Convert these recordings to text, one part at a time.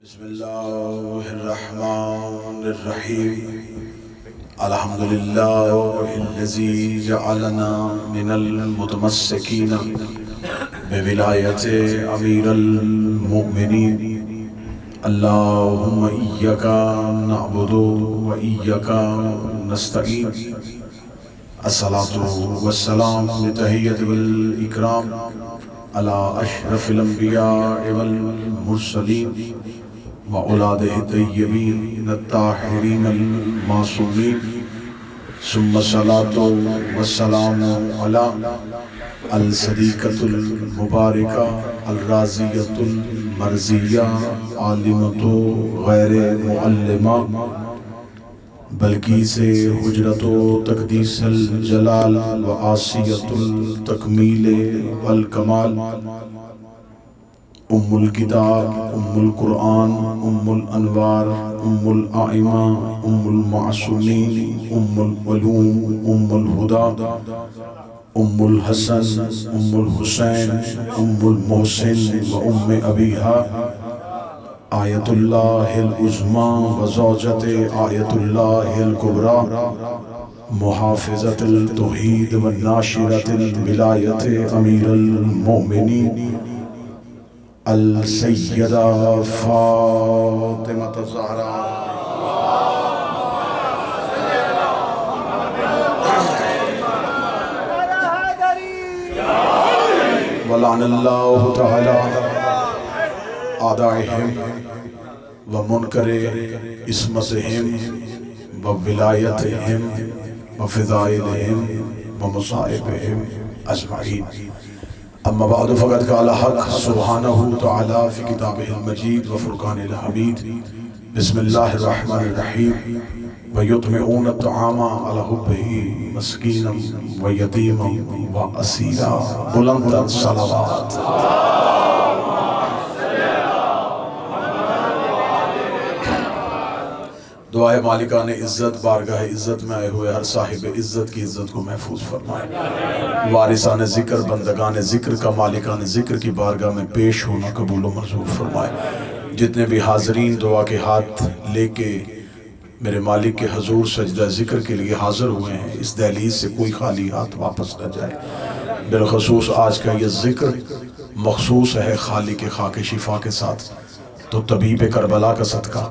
بسم اللہ الرحمن الرحیم الحمد للہ الذی جعلنا من المتمسکین بولایت امیر المؤمنین اللہم ایاک نعبد و ایاک نستعین الصلاة والسلام بتحیت والاکرام علی اشرف الانبیاء والمرسلین وأولاده الطيبين الطاهرين المعصومين ثم الصلاة والسلام على الصديقة المباركة الرازية المرزية عالمة غير معلمة بلقیس حجرت و تقدیس الجلال و آسیت التکمیل والکمال ام الکتاب ام القرآن ام الانوار ام الائمہ ام المعصومین ام العلوم ام الہدا ام الحسن ام الحسین ام المحسن و ام ابیہا آیت اللہ العظمی و زوجت آیت اللہ الکبری محافظت التوحید و ناشرت الولایت امیر المؤمنین السیدہ فاطمہ الزہرا ولعن اللہ تعالی اعدائہم و منکر عصمتہم و ولایتہم و فضائلہم و مصائبہم اجمعین اما بعد فقد قال حق سبحانہ تعالی فی کتابہ المجید و فرقان الحمید بسم اللہ الرحمن الرحیم ویطمعون الطعام علی حبہ مسکینا و یتیما و اسیرا بلند صلوات دعائے مالکان عزت بارگاہ عزت میں آئے ہوئے ہر صاحب عزت کی عزت کو محفوظ فرمائے وارثان ذکر بندگان ذکر کا مالکان ذکر کی بارگاہ میں پیش ہونا قبول و منظور فرمائے جتنے بھی حاضرین دعا کے ہاتھ لے کے میرے مالک کے حضور سجدہ ذکر کے لیے حاضر ہوئے ہیں اس دہلیز سے کوئی خالی ہاتھ واپس نہ جائے بالخصوص آج کا یہ ذکر مخصوص ہے خالق خاک شفا کے ساتھ تو طبیب کربلا کا صدقہ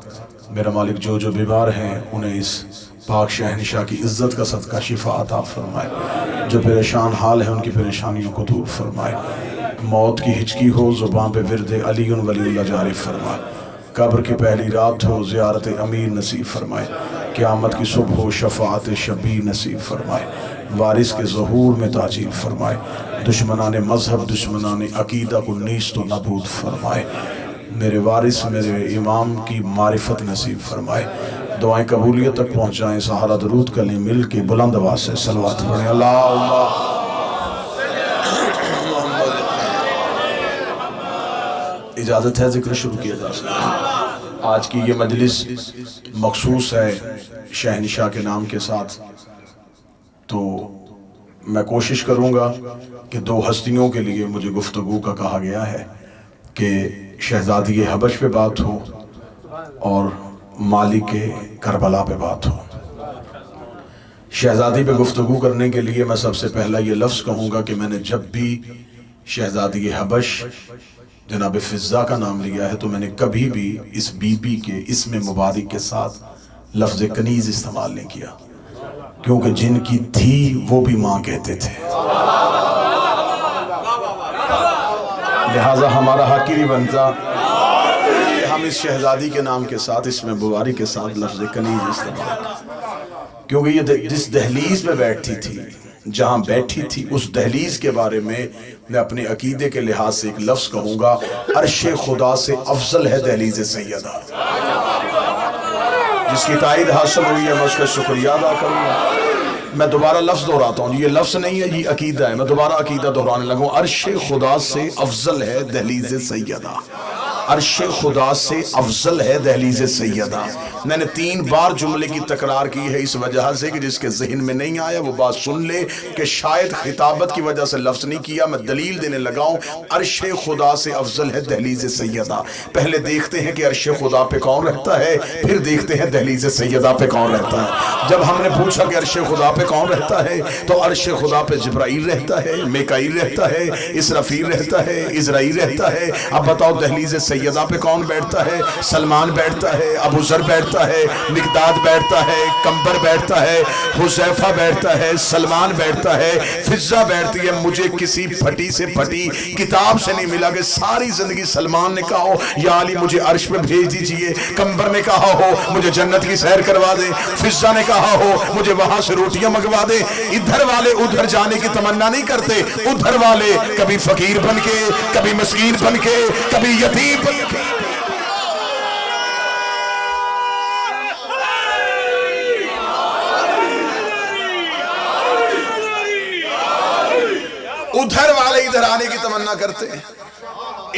میرا مالک جو بیمار ہیں انہیں اس پاک شہنشاہ کی عزت کا صدقہ شفا عطا فرمائے جو پریشان حال ہیں ان کی پریشانیوں کو دور فرمائے موت کی ہچکی ہو زبان پہ ورد علی ولی اللہ جاری فرمائے قبر کی پہلی رات ہو زیارت امیر نصیب فرمائے قیامت کی صبح ہو شفاعت شبیر نصیب فرمائے وارث کے ظہور میں تاجیل فرمائے دشمنان مذہب دشمنان عقیدہ کو نیست و نابود فرمائے میرے وارث میرے امام کی معرفت نصیب فرمائے دعائیں قبولیت تک پہنچائیں سہارا درود کریں مل کے بلند آواز سے صلوات پڑھیں اللہ اجازت ہے ذکر شروع کیا جا سکتا آج کی یہ مجلس مخصوص ہے شہنشاہ کے نام کے ساتھ تو میں کوشش کروں گا کہ دو ہستیوں کے لیے مجھے گفتگو کا کہا گیا ہے کہ شہزادی حبش پہ بات ہو اور مالک کربلا پہ بات ہو شہزادی پہ گفتگو کرنے کے لیے میں سب سے پہلا یہ لفظ کہوں گا کہ میں نے جب بھی شہزادی حبش جناب فضہ کا نام لیا ہے تو میں نے کبھی بھی اس بی بی کے اسم مبارک کے ساتھ لفظ کنیز استعمال نہیں کیا کیونکہ جن کی تھی وہ بھی ماں کہتے تھے لہٰذا ہمارا حق ہی بنتا کہ ہم اس شہزادی کے نام کے ساتھ اس میں مبارک کے ساتھ لفظ کنیز استعمال کریں کیونکہ یہ جس دہلیز میں بیٹھی تھی جہاں بیٹھی تھی اس دہلیز کے بارے میں اپنے عقیدے کے لحاظ سے ایک لفظ کہوں گا عرش خدا سے افضل ہے دہلیز سیدہ جس کی تائید حاصل ہوئی ہے میں اس کا شکریہ ادا کروں گا میں دوبارہ لفظ دہراتا ہوں یہ لفظ نہیں ہے یہ عقیدہ ہے میں دوبارہ عقیدہ دہرانے لگوں عرش خدا سے افضل ہے دہلیز سیدہ عرش خدا سے افضل ہے دہلیز سیدہ. میں نے 3 بار جملے کی تکرار کی ہے اس وجہ سے کہ جس کے ذہن میں نہیں آیا وہ بات سن لے کہ شاید خطابت کی وجہ سے لفظ نہیں کیا. میں دلیل دینے لگا ہوں. عرش خدا سے افضل ہے دہلیز سیدہ. پہلے دیکھتے ہیں کہ عرش خدا پہ کون رہتا ہے، پھر دیکھتے ہیں دہلیز سیدہ پہ کون رہتا ہے. جب ہم نے پوچھا کہ عرش خدا پہ کون رہتا ہے تو عرش خدا پہ جبرائیل رہتا ہے، میکائیل رہتا ہے، اسرافیل رہتا ہے، عزرائیل رہتا ہے. اب بتاؤ دہلیز سیدہ پہ کون بیٹھتا ہے؟ سلمان بیٹھتا ہے، ابو ذر بیٹھتا ہے، مقداد بیٹھتا ہے، کمبر بیٹھتا ہے، حذیفہ بیٹھتا ہے، سلمان بیٹھتا ہے، فضہ بیٹھتی ہے. مجھے کسی پھٹی سے پھٹی کتاب سے نہیں ملا کہ ساری زندگی سلمان نے کہا ہو یا علی مجھے عرش پہ بھیج دیجئے، کمبر نے کہا ہو مجھے جنت کی سیر کروا دیں، فضہ نے کہا ہو مجھے وہاں سے روٹیاں منگوا دیں. ادھر والے ادھر جانے کی تمنا نہیں کرتے، ادھر والے کبھی فقیر بن کے، کبھی مسکین بن کے، کبھی یتیم بن کے. ادھر والے ادھر آنے کی تمنا کرتے ہیں،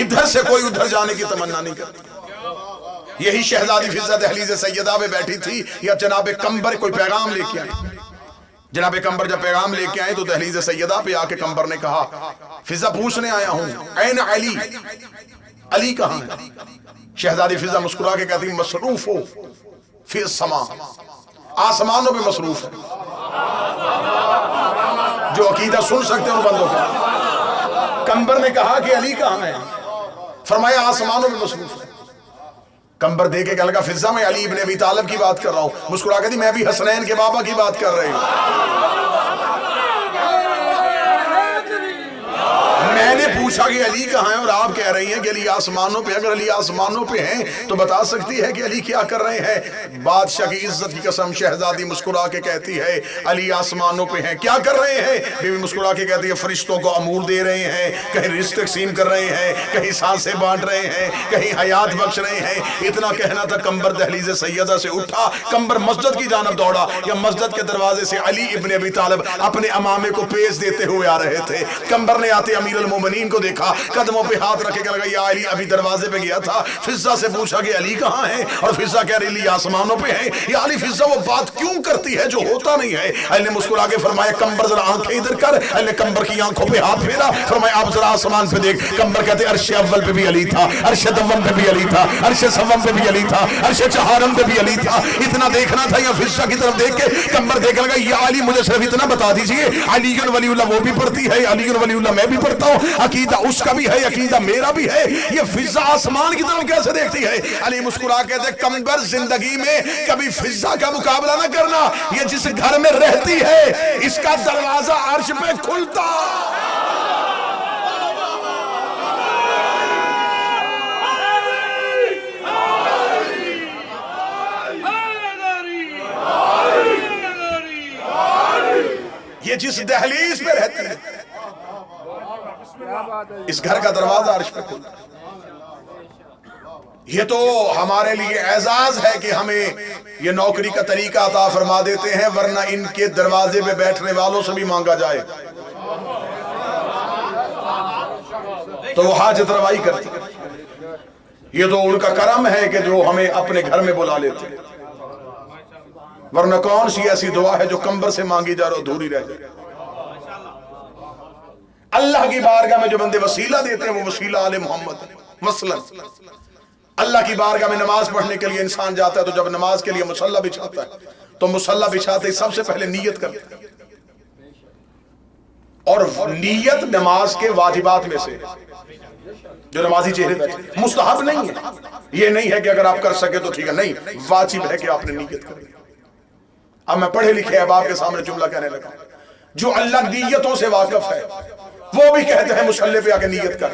ادھر سے کوئی ادھر جانے کی تمنا نہیں کرتے. یہی شہزادی فضہ دہلیز سیدہ میں بیٹھی تھی یا جناب کمبر کوئی پیغام لے کے آئے. جناب کمبر جب پیغام لے کے آئے تو دہلیز سیدہ پہ آ کے کمبر نے کہا فضہ پوچھنے آیا ہوں این علی، علی کہاں ہے؟ شہزادی فضہ مسکرا کے کہتی مصروف ہو فی السماء، آسمانوں پہ مصروف ہے. جو عقیدہ سن سکتے ہیں ان بندوں کا. کمبر نے کہا کہ علی کہاں ہے؟ فرمایا آسمانوں میں مصروف ہے. کمبر دے کے کہنے لگا فضہ میں علی ابن ابی طالب کی بات کر رہا ہوں. مسکرا کے دی میں بھی حسنین کے بابا کی بات کر رہی ہوں. میں نے پوچھا کہ علی کہاں ہے اور آپ کہہ رہی ہیں کہ علی آسمانوں پہ. اگر علی آسمانوں پہ ہیں تو بتا سکتی ہے کہ علی کیا کر رہے ہیں؟ بادشاہ کی عزت کی قسم شہزادی مسکرا کے کہتی ہے علی آسمانوں پہ ہیں. کیا کر رہے ہیں؟ بیوی مسکرا کے کہتی ہے فرشتوں کو امور دے رہے ہیں، کہیں رزق تقسیم کر رہے ہیں، کہیں سانسیں بانٹ رہے ہیں، کہیں حیات بخش رہے ہیں. اتنا کہنا تھا کمبر دہلیز سیدہ سے اٹھا. کمبر مسجد کی جانب دوڑا. یا مسجد کے دروازے سے علی ابن ابی طالب اپنے امامے کو پیش دیتے ہوئے آ رہے تھے. کمبر نے آتے امیر المومنین کو دیکھا، قدموں پہ ہاتھ رکھے کہا یا علی ابھی دروازے پہ گیا تھا. فضہ سے پوچھا کہ علی کہاں ہے؟ اور فضہ کہہ رہی علی آسمانوں پہ ہے. یا علی فضہ وہ بات کیوں کرتی ہے جو ہوتا نہیں ہے؟ علی نے مسکرا کے فرمایا کمبر ذرا آنکھیں ادھر کر. علی نے کمبر کی آنکھوں پہ ہاتھ پھیرا. فرمایا آپ ذرا آسمان پہ دیکھ. کمبر کہتے عرش اول پہ بھی علی تھا، عرش دوم پہ بھی علی تھا، عرش سوم پہ بھی علی تھا، عرش چہارم پہ بھی علی تھا. اتنا دیکھنا تھا. یا فضہ کی طرف دیکھ کے کمبر دیکھنے لگا یا علی مجھے صرف اتنا بتا دیجئے علی ولی اللہ وہ بھی پڑھتی ہے، علی ولی اللہ میں بھی پڑھتا ہوں، عقیدہ اس کا بھی ہے، عقیدہ میرا بھی ہے. یہ فضہ آسمان کی طرف کیسے دیکھتی ہے؟ علی مسکرا کہتے کمبر زندگی میں کبھی فضہ کا مقابلہ نہ کرنا. یہ جس گھر میں رہتی ہے اس کا دروازہ عرش پہ کھلتا. یہ جس دہلیز پہ رہتی ہے اس گھر کا دروازہ عرش پہ کھلتا. یہ تو ہمارے لیے اعزاز ہے کہ ہمیں یہ نوکری کا طریقہ عطا فرما دیتے ہیں، ورنہ ان کے دروازے پہ بیٹھنے والوں سے بھی مانگا جائے تو وہ حاجت روائی کرتے. یہ تو ان کا کرم ہے کہ جو ہمیں اپنے گھر میں بلا لیتے ہیں، ورنہ کون سی ایسی دعا ہے جو کمبر سے مانگی جا رہا ادھوری رہ جائے. اللہ کی بارگاہ میں جو بندے وسیلہ دیتے ہیں وہ وسیلہ آل محمد. مثلا اللہ کی بارگاہ میں نماز پڑھنے کے لیے انسان جاتا ہے تو جب نماز کے لیے مصلی بچھاتا ہے تو مصلی بچھاتے ہی سب سے پہلے نیت کرتا ہے. اور نیت نماز کے واجبات میں سے جو نمازی چہرے بیٹھے مستحب نہیں ہے. یہ نہیں ہے کہ اگر آپ کر سکے تو ٹھیک ہے، نہیں، واجب ہے کہ آپ نے نیت کریں. اب میں پڑھے لکھے احباب کے سامنے جملہ کہنے لگا. جو اللہ نیتوں سے واقف ہے وہ بھی کہتے ہیں مصلی پہ آ کے نیت کر.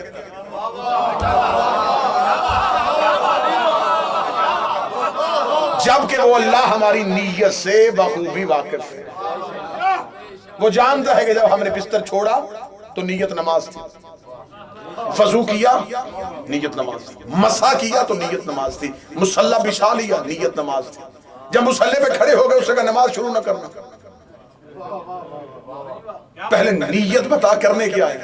جبکہ وہ اللہ ہماری نیت سے بخوبی واقف ہے. وہ جانتا ہے کہ جب ہم نے بستر چھوڑا تو نیت نماز تھی، وضو کیا نیت نماز تھی، مسح کیا تو نیت نماز تھی، مصلی بچھا لیا نیت نماز تھی. جب مصلی پہ کھڑے ہو گئے اس سے کہا نماز شروع نہ کرنا، پہلے نیت بتا کرنے کیا ہے.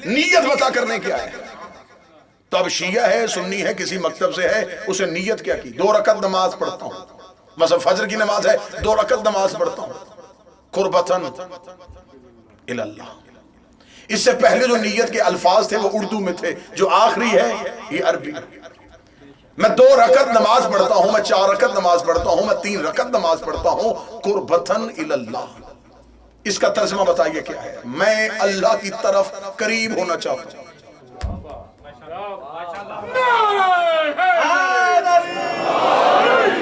نیت بتا کرنے کیا ہے. تو اب شیعہ ہے، سنی ہے، کسی مکتب سے ہے، اسے نیت کیا کی؟ 2 رکعت نماز پڑھتا ہوں، مثلا فجر کی نماز ہے، 2 رکعت نماز پڑھتا ہوں قربتاً الی اللہ. اس سے پہلے جو نیت کے الفاظ تھے وہ اردو میں تھے، جو آخری ہے یہ عربی. میں 2 رکعت نماز پڑھتا ہوں، میں 4 رکعت نماز پڑھتا ہوں، میں 3 رکعت نماز پڑھتا ہوں قربتاً الی اللہ. اس کا ترجمہ بتائیے کیا ہے؟ میں اللہ کی طرف قریب ہونا چاہتا ہوں.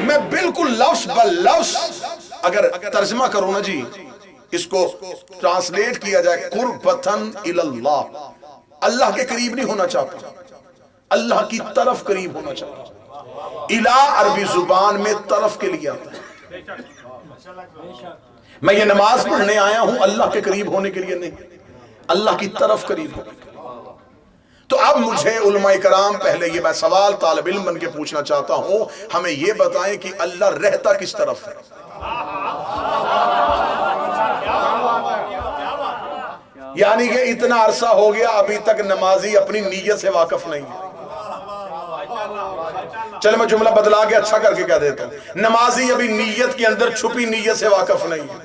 میں بالکل لفظ باللفظ اگر ترجمہ کروں نا جی، اس کو ٹرانسلیٹ کیا جائے قربتاً الی اللہ، اللہ کے قریب نہیں ہونا چاہتا، اللہ کی طرف قریب ہونا چاہتا. الہ عربی زبان میں طرف کے لیے آتا ہے. میں یہ نماز پڑھنے آیا ہوں اللہ کے قریب ہونے کے لیے نہیں، اللہ کی طرف قریب ہونے کے لیے. تو اب مجھے علماء کرام پہلے یہ میں سوال طالب علم بن کے پوچھنا چاہتا ہوں، ہمیں یہ بتائیں کہ اللہ رہتا کس طرف ہے؟ یعنی کہ اتنا عرصہ ہو گیا ابھی تک نمازی اپنی نیت سے واقف نہیں ہے. چلے میں جملہ بدلا کے اچھا کر کے کہہ دیتا ہوں، نمازی ابھی نیت کے اندر چھپی نیت سے واقف نہیں ہے.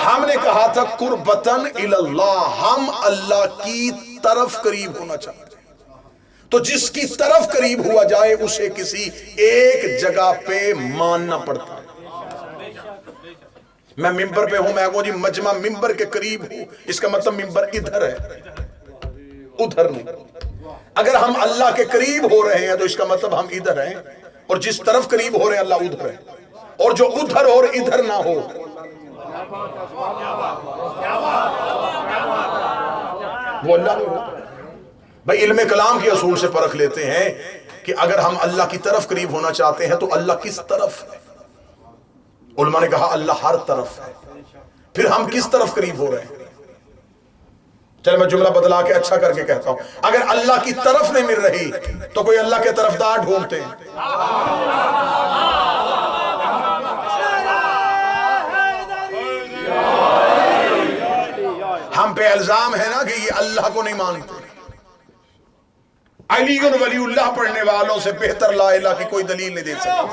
ہم نے کہا تھا قربتاً الی اللہ، ہم اللہ کی طرف قریب ہونا چاہتے ہیں. تو جس کی طرف قریب ہوا جائے اسے کسی ایک جگہ پہ ماننا پڑتا ہے. میں ممبر پہ ہوں، میں کہوں جی مجمع ممبر کے قریب ہوں، اس کا مطلب ممبر ادھر ہے، ادھر نہیں. اگر ہم اللہ کے قریب ہو رہے ہیں تو اس کا مطلب ہم ادھر ہیں، اور جس طرف قریب ہو رہے ہیں اللہ ادھر ہے. اور جو ادھر اور ادھر نہ ہو، وہ اللہ نہیں ہوتا. بھائی علم کلام کے اصول سے پرکھ لیتے ہیں کہ اگر ہم اللہ کی طرف قریب ہونا چاہتے ہیں تو اللہ کس طرف ہے؟ علماء نے کہا اللہ ہر طرف ہے. پھر ہم کس طرف قریب ہو رہے ہیں؟ چلے میں جملہ بدلا کے اچھا کر کے کہتا ہوں، اگر اللہ کی طرف نہیں مل رہی تو کوئی اللہ کے طرف دار ڈھونڈتے ہیں. ہم پہ الزام ہے نا کہ یہ اللہ کو نہیں مانتے. علی ولی اللہ پڑھنے والوں سے بہتر لا الہ کی کوئی دلیل نہیں دے سکتا.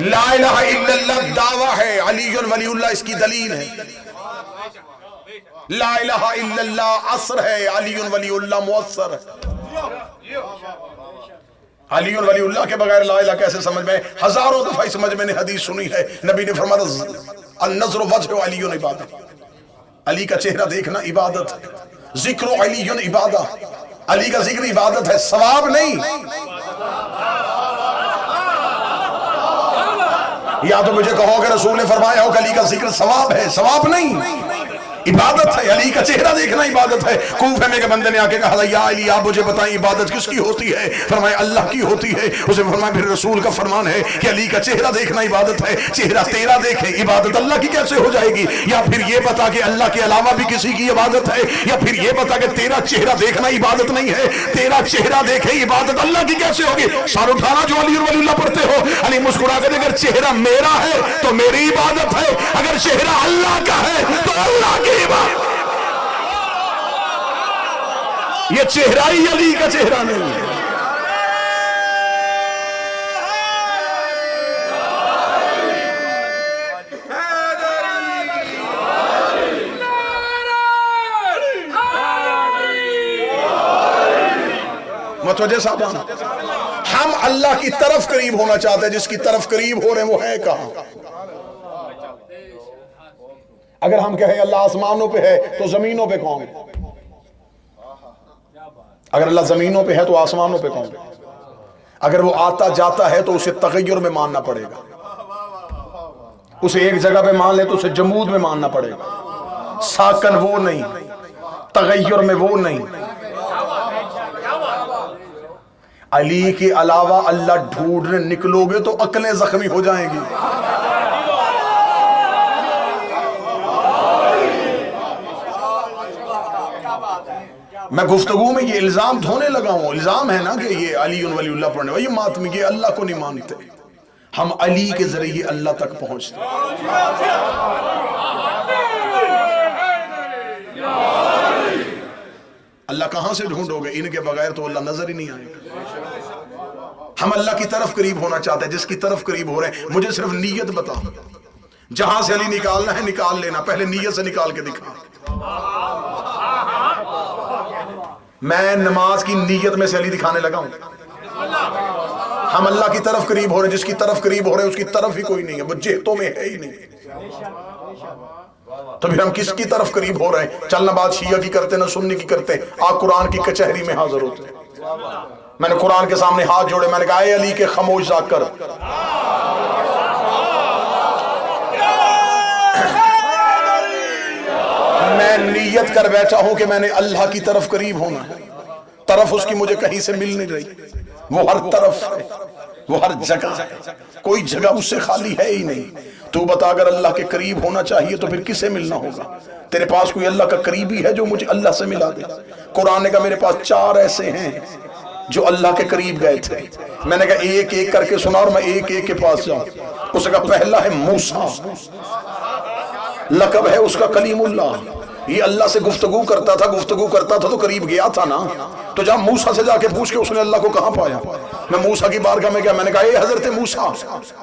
لا الہ الا اللہ دعویٰ ہے، علی ولی اللہ اس کی دلیل ہے. لا الہ الا اللہ اثر ہے، علی ولی اللہ مؤثر ہے. علی ولی اللہ کے بغیر لا الہ کیسے سمجھ میں؟ ہزاروں دفعہ سمجھ میں نے حدیث سنی ہے، نبی نے فرمایا النظر وجہ علی عبادت، علی کا چہرہ دیکھنا عبادت ہے. ذکر علی عبادت، علی کا ذکر عبادت ہے، ثواب نہیں. یا تو مجھے کہو کہ رسول نے فرمایا ہو کہ علی کا ذکر ثواب ہے، ثواب نہیں، عبادت ہے. علی کا چہرہ دیکھنا عبادت ہے. کوفہ میں کے بندے نے آ کے کہا یا علی آپ مجھے بتائیں عبادت کس کی ہوتی ہے؟ فرمایا اللہ کی ہوتی ہے. اسے فرمایا پھر رسول کا فرمان ہے کہ علی کا چہرہ دیکھنا عبادت ہے. چہرہ تیرا دیکھے عبادت اللہ کی کیسے ہو جائے گی؟ یا پھر یہ بتا کہ اللہ کے علاوہ بھی کسی کی عبادت ہے، یا پھر یہ بتا کہ تیرا چہرہ دیکھنا عبادت نہیں ہے، تیرا چہرہ دیکھے عبادت اللہ کی کیسے ہوگی؟ سار اٹھانا جو علی ولی اللہ پڑھتے ہو. علی مسکرا کے اگر چہرہ میرا ہے تو میری عبادت ہے، اگر چہرہ اللہ کا ہے تو اللہ کی عبادت. یہ چہرہ ہی علی کا چہرہ نہیں ہے. متوجہ صاحب، ہم اللہ کی طرف قریب ہونا چاہتے ہیں، جس کی طرف قریب ہو رہے ہیں وہ ہے کہاں؟ اگر ہم کہیں اللہ آسمانوں پہ ہے تو زمینوں پہ کون ہے؟ اگر اللہ زمینوں پہ ہے تو آسمانوں پہ کون ہے؟ اگر وہ آتا جاتا ہے تو اسے تغیر میں ماننا پڑے گا. اسے ایک جگہ پہ مان لے تو اسے جمود میں ماننا پڑے گا. ساکن وہ نہیں، تغیر میں وہ نہیں. علی کے علاوہ اللہ ڈھونڈنے نکلو گے تو عقلیں زخمی ہو جائیں گی. میں گفتگو میں یہ الزام دھونے لگا ہوں. الزام ہے نا کہ یہ علی ولی اللہ پڑھنے والے، یہ ماتمی، یہ اللہ کو نہیں مانتے. ہم علی کے ذریعے اللہ تک پہنچتے ہیں۔ اللہ کہاں سے ڈھونڈو گے؟ ان کے بغیر تو اللہ نظر ہی نہیں آئے گا۔ ہم اللہ کی طرف قریب ہونا چاہتے ہیں، جس کی طرف قریب ہو رہے ہیں مجھے صرف نیت بتا، جہاں سے علی نکالنا ہے نکال لینا، پہلے نیت سے نکال کے دکھا۔ میں نماز کی نیت میں سے علی دکھانے لگا ہوں۔ ہم اللہ کی طرف قریب ہو رہے ہیں، جس کی طرف قریب ہو رہے ہیں اس کی طرف ہی کوئی نہیں ہے، وہ جہتوں میں ہے ہی نہیں۔ تو پھر ہم کس کی طرف قریب ہو رہے ہیں؟ چلنا بات شیعہ کی کرتے نہ سنی کی کرتے، آپ قرآن کی کچہری میں حاضر ہوتے ہیں۔ میں نے قرآن کے سامنے ہاتھ جوڑے، میں نے کہا اے علی کے خاموش ذاکر، میں نیت کر بیٹھا ہوں کہ میں نے اللہ کی طرف قریب ہونا ہے، طرف اس کی مجھے کہیں سے مل نہیں رہی، وہ ہر طرف ہے، وہ ہر جگہ ہے، کوئی جگہ اس سے خالی ہے ہی نہیں۔ تو بتا اگر اللہ کے قریب ہونا چاہیے تو پھر کسے ملنا ہوگا؟ تیرے پاس کوئی اللہ کا قریبی ہے جو مجھے اللہ سے ملا دے؟ قرآن نے کہا میرے پاس 4 ایسے ہیں جو اللہ کے قریب گئے تھے۔ میں نے کہا ایک ایک کر کے سنا اور میں ایک ایک کے پاس جاؤں۔ اس نے کہا پہلا ہے موسیٰ، لقب ہے اس کا کلیم اللہ، یہ اللہ سے گفتگو کرتا تھا تو قریب گیا تھا نا۔ تو جب موسیٰ سے جا کے پوچھ کے اس نے اللہ کو کہاں پایا؟ میں موسیٰ کی بارگاہ میں گیا، میں نے کہا اے حضرت موسیٰ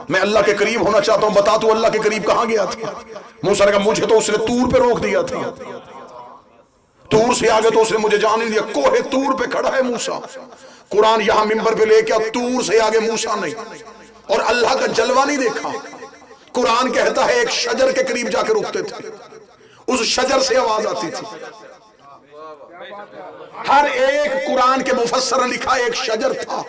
میں اللہ کے قریب ہونا چاہتا ہوں، بتا تو اللہ کے قریب کہاں گیا تھا؟ موسیٰ نے کہا مجھے تو اس نے طور پہ روک دیا تھا، طور سے آگے تو اس نے مجھے جانے دیا۔ کوہ طور پہ کھڑا ہے موسیٰ، قرآن یہاں منبر پہ لے کے طور سے آگے موسیٰ نہیں، اور اللہ کا جلوہ نہیں دیکھا۔ قرآن کہتا ہے ایک شجر کے قریب جا کے رکتے تھے، اس شجر سے آواز آتی تھی۔ ہر ایک قرآن کے مفسر نے لکھا ایک شجر تھا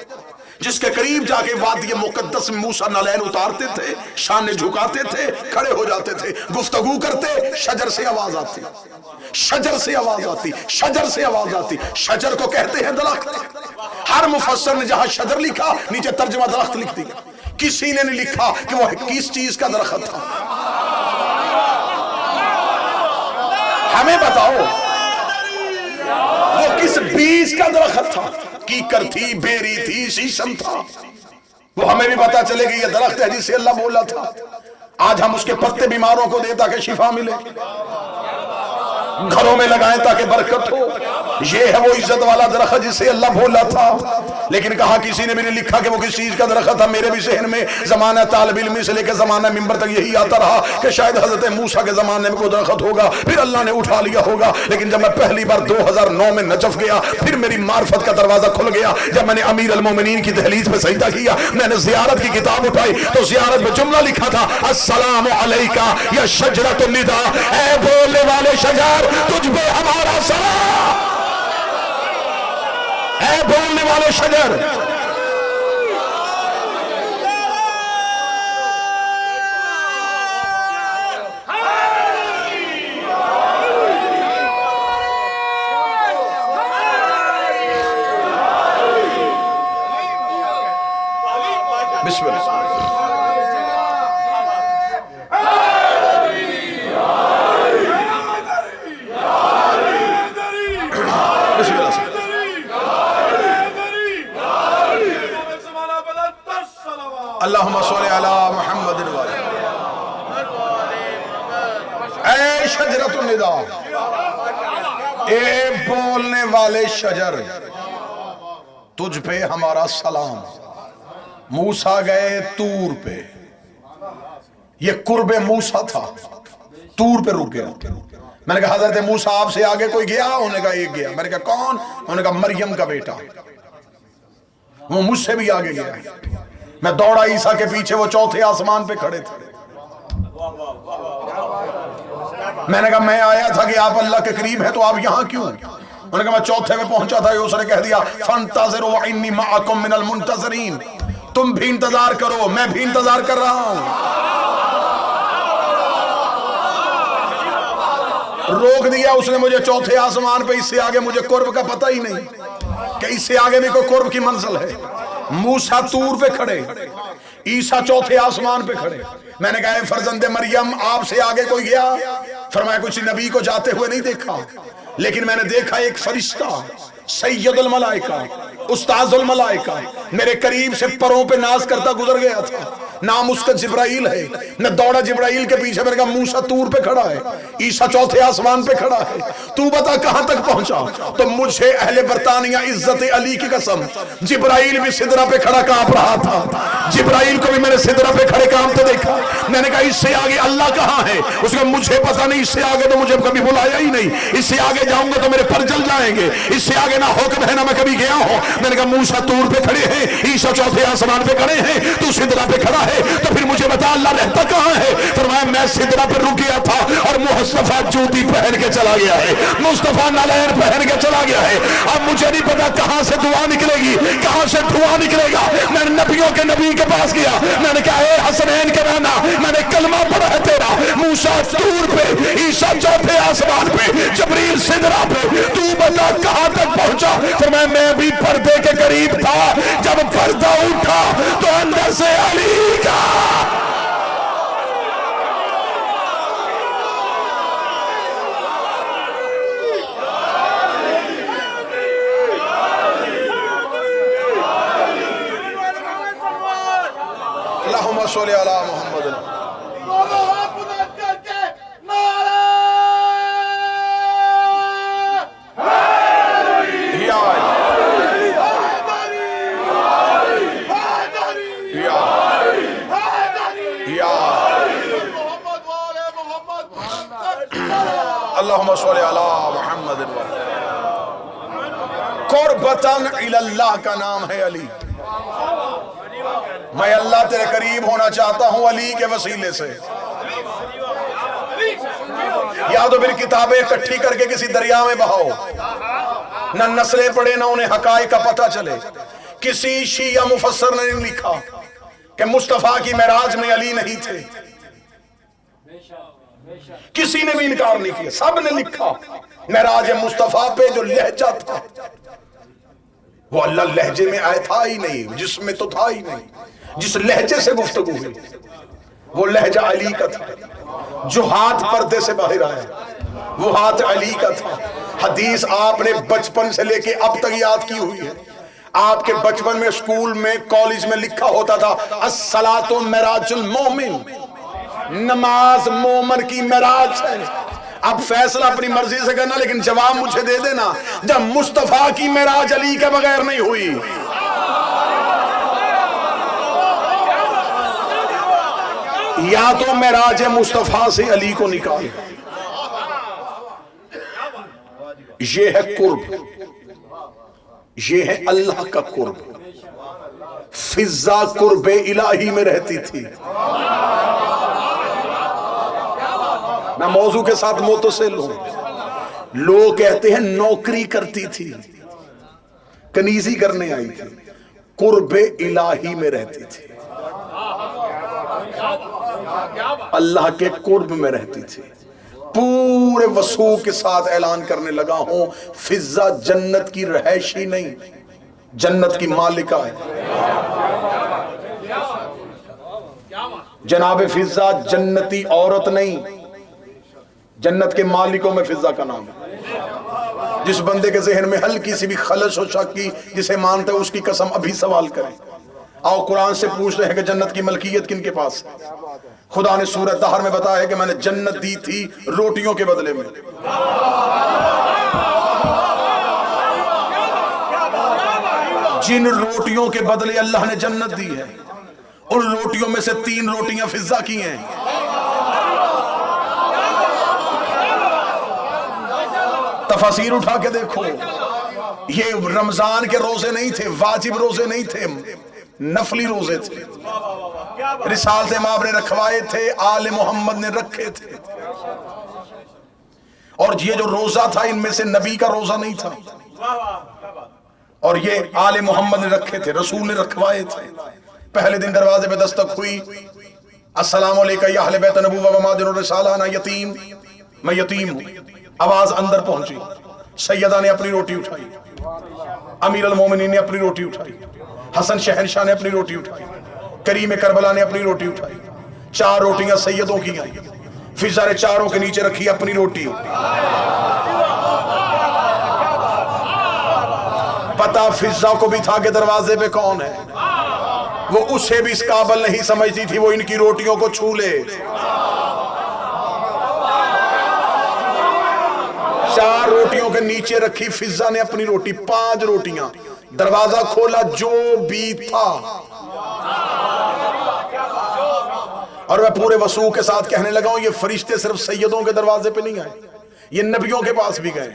جس کے قریب جا کے وادی مقدس میں موسیٰ نالین اتارتے تھے، شانے جھکاتے تھے، کھڑے ہو جاتے تھے، گفتگو کرتے، شجر سے آواز آتی، شجر سے آواز آتی، شجر سے آواز آتی۔ شجر کو کہتے ہیں درخت۔ ہر مفسر نے جہاں شجر لکھا نیچے ترجمہ درخت لکھ دیا، کسی نے نہیں لکھا کہ وہ کس چیز کا درخت تھا۔ ہمیں بتاؤ وہ کس بیج کا درخت تھا؟ کیکر تھی، بیری تھی، شیشم تھا؟ وہ ہمیں بھی پتا چلے گی یہ درخت ہے جس سے اللہ بولا تھا۔ آج ہم اس کے پتے بیماروں کو دیں تاکہ شفا ملے، گھروں میں لگائیں تاکہ برکت ہو۔ یہ ہے وہ عزت والا درخت جس سے اللہ بولا تھا، لیکن کہا کسی نے بھی نہیں لکھا کہ وہ کس چیز کا درخت تھا۔ میرے بھی ذہن میں زمانہ طالب علمی سے لے کے زمانہ منبر تک یہی آتا رہا کہ شاید حضرت موسیٰ کے زمانے میں کوئی درخت ہوگا، پھر اللہ نے اٹھا لیا ہوگا۔ لیکن جب میں پہلی بار 2009 میں نجف گیا، پھر میری معرفت کا دروازہ کھل گیا۔ جب میں نے امیر المومنین کی دہلیز پہ سجدہ کیا، میں نے زیارت کی کتاب اٹھائی تو زیارت میں جملہ لکھا تھا السلام علیکہ یا شجرۃ النداء، اے بولنے والے شجر تجھ پہ ہمارا سلام، اے بولنے والے شجر۔ بسم اللہ۔ اللہم صلی علی محمد اے شجرۃ النداء، اے بولنے والے شجر تجھ پہ ہمارا سلام۔ موسیٰ گئے طور پہ، یہ قرب موسیٰ تھا، طور پہ رک گیا۔ میں نے کہا حضرت موسیٰ آپ سے آگے کوئی گیا؟ انہوں نے کہا ایک گیا۔ میں نے کہا کون؟ انہوں نے کہا مریم کا بیٹا، وہ مجھ سے بھی آگے گیا۔ میں دوڑا عیسیٰ کے پیچھے، وہ چوتھے آسمان پہ کھڑے تھے۔ میں نے کہا میں آیا تھا کہ آپ اللہ کے قریب ہیں تو آپ یہاں کیوں؟ انہوں نے کہا میں چوتھے میں پہنچا تھا، اس نے کہہ دیا فانتظروا انی معکم من المنتظرین، تم بھی انتظار کرو میں بھی انتظار کر رہا ہوں۔ روک دیا اس نے مجھے چوتھے آسمان پہ، اس سے آگے مجھے قرب کا پتہ ہی نہیں کہ اس سے آگے بھی کوئی قرب کی منزل ہے۔ موسیٰ طور پہ کھڑے، عیسیٰ چوتھے آسمان پہ کھڑے۔ میں نے کہا اے فرزند مریم آپ سے آگے کوئی گیا؟ فرمایا کسی نبی کو جاتے ہوئے نہیں دیکھا، لیکن میں نے دیکھا ایک فرشتہ سید الملائکہ استاذ الملائکہ میرے قریب سے پروں پہ ناز کرتا گزر گیا تھا۔ نام اس کا جبرائیل ہے. میں دوڑا جبرائیل کے پیچھے, میں نے کہا موسیٰ طور پہ کھڑا ہے, عیسیٰ چوتھے آسمان پہ کھڑا ہے, تو بتا کہاں تک پہنچا. تو مجھے اہل برطانیہ عزت علی کی قسم, جبرائیل بھی سدرہ پہ کھڑا کانپ رہا تھا. جبرائیل کو بھی میں نے سدرہ پہ کھڑے کانپتے دیکھا. میں نے کہا اس سے آگے اللہ کہاں ہے؟ اس کا مجھے پتا نہیں, اس سے آگے تو مجھے کبھی بلایا ہی نہیں, اس سے آگے جاؤں گا تو میرے پر جل جائیں گے, اس سے آگے نہ حکم ہے نہ میں کبھی گیا ہوں. میں نے کہا موسیٰ طور پہ کھڑے ہیں, عیسیٰ چوتھے آسمان پہ کھڑے ہیں, تو سدرہ پہ کھڑا ہے, تو پھر مجھے بتا اللہ رہتا کہاں ہے؟ فرمایا میں سدرہ پہ رک گیا تھا اور مصطفیٰ جوتی پہن کے چلا گیا ہے, مصطفیٰ نالین پہن کے چلا گیا ہے. اب مجھے نہیں پتا کہاں سے دعا نکلے گی, کہاں سے دھواں نکلے گا. میں نے نبیوں کے نبی کے پاس گیا, میں نے کہا اے حسنین کے نانا, میں نے کلمہ پڑھا ہے تیرا, موسیٰ طور پہ, عیسیٰ چوتھے آسمان پہ, جبریل سدرہ پہ, تو بتا کہاں تک پہنچا؟ فرمایا میں بھی پردے کے قریب تھا, جب پردہ اٹھا تو اندر سے علی کا اللہم صلی علی محمد. اللہم صلی علی محمد. قربتاً الی اللہ کا نام ہے علی. میں اللہ تیرے قریب ہونا چاہتا ہوں علی کے وسیلے سے. یا تو پھر کتابیں اکٹھی کر کے کسی دریا میں بہاؤ, نہ نسلیں پڑھے نہ انہیں حقائق کا پتہ چلے. کسی شیعہ مفسر نے نہیں لکھا کہ مصطفیٰ کی معراج میں علی نہیں تھے, کسی نے بھی انکار نہیں کیا, سب نے لکھا معراج مصطفیٰ پہ جو لہجہ تھا وہ اللہ لہجے میں آئے تھا ہی نہیں, جس میں تو تھا ہی نہیں. جس لہجے سے گفتگو ہوئی وہ لہجہ علی کا تھا. جو ہاتھ پردے سے باہر آیا وہ ہاتھ علی کا تھا. حدیث آپ نے بچپن سے لے کے اب تک یاد کی ہوئی ہے. آپ کے بچپن میں, اسکول میں, کالج میں لکھا ہوتا تھا الصلاۃ معراج المومن, نماز مومن کی معراج ہے. اب فیصلہ اپنی مرضی سے کرنا, لیکن جواب مجھے دے دینا جب مصطفیٰ کی معراج علی کے بغیر نہیں ہوئی. یا تو معراج مصطفیٰ سے علی کو نکال, یہ ہے قرب, یہ ہے اللہ کا قرب. فضا قرب الہی میں رہتی تھی. میں موضوع کے ساتھ متصل ہوں. لوگ کہتے ہیں نوکری کرتی تھی, کنیزی کرنے آئی تھی, قرب الہی میں رہتی تھی, اللہ کے قرب میں رہتی تھی. پورے وسوع کے ساتھ اعلان کرنے لگا ہوں, فضا جنت کی رہائشی نہیں, جنت کی مالکہ ہے. جناب فضا جنتی عورت نہیں, جنت کے مالکوں میں فضا کا نام ہے. جس بندے کے ذہن میں ہلکی سی بھی خلش ہو شک کی, جسے مانتے ہیں اس کی قسم ابھی سوال کریں. آؤ قرآن سے پوچھتے ہیں کہ جنت کی ملکیت کن کے پاس ہے. خدا نے سورہ دہر میں بتایا ہے کہ میں نے جنت دی تھی روٹیوں کے بدلے میں. جن روٹیوں کے بدلے اللہ نے جنت دی ہے, ان روٹیوں میں سے 3 روٹیاں فضا کی ہیں. تفاسیر اٹھا کے دیکھو, یہ رمضان کے روزے نہیں تھے, واجب روزے نہیں تھے, نفلی روزے تھے. رسالت امام نے رکھوائے تھے, آل محمد نے رکھے تھے. اور یہ جو روزہ تھا ان میں سے نبی کا روزہ نہیں تھا, اور یہ آل محمد نے رکھے تھے, رسول نے رکھوائے تھے. پہلے دن دروازے پہ دستک ہوئی, السلام علیکم یا اہل بیت نبوہ و مادر الرسالہ, انا یتیم, میں یتیم ہوں. آواز اندر پہنچی, سیدہ نے اپنی روٹی اٹھائی, امیر المومنین نے اپنی روٹی اٹھائی, حسن شہنشاہ نے اپنی روٹی اٹھائی, کریم کربلا نے اپنی روٹی اٹھائی. 4 روٹیاں سیدوں کی آئیں, فضا نے چاروں کے نیچے رکھی اپنی روٹی. پتہ فضا کو بھی تھا کہ دروازے پہ کون ہے. وہ اسے بھی اس قابل نہیں سمجھتی تھی وہ ان کی روٹیوں کو چھو لے. 4 روٹیوں کے نیچے رکھی فضا نے اپنی روٹی, 5 روٹیاں, دروازہ کھولا جو بھی تھا. اور میں پورے وسوع کے ساتھ کہنے لگا ہوں یہ فرشتے صرف سیدوں کے دروازے پہ نہیں آئے, یہ نبیوں کے پاس بھی گئے.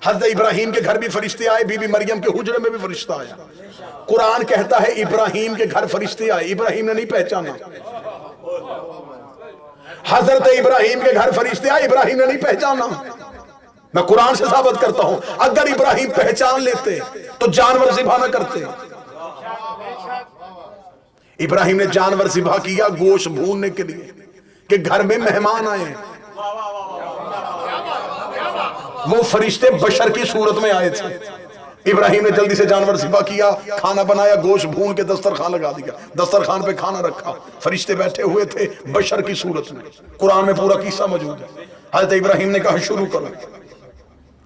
حضرت ابراہیم کے گھر بھی فرشتے آئے, بی بی مریم کے حجرے میں بھی فرشتہ آیا. قرآن کہتا ہے ابراہیم کے گھر فرشتے آئے, ابراہیم نے نہیں پہچانا. حضرت ابراہیم کے گھر فرشتے آئے, ابراہیم نے نہیں پہچانا. میں قرآن سے ثابت کرتا ہوں اگر ابراہیم پہچان لیتے تو جانور ذبح نہ کرتے. ابراہیم نے جانور ذبح کیا گوشت بھوننے کے لیے کہ گھر میں مہمان آئے ہیں. وہ فرشتے بشر کی صورت میں آئے تھے. ابراہیم نے جلدی سے جانور ذبح کیا, کھانا بنایا, گوشت بھون کے دسترخوان لگا دیا, دسترخوان پہ کھانا رکھا. فرشتے بیٹھے ہوئے تھے بشر کی صورت میں. قرآن میں پورا قصہ موجود ہے. حضرت ابراہیم نے کہا شروع کرو.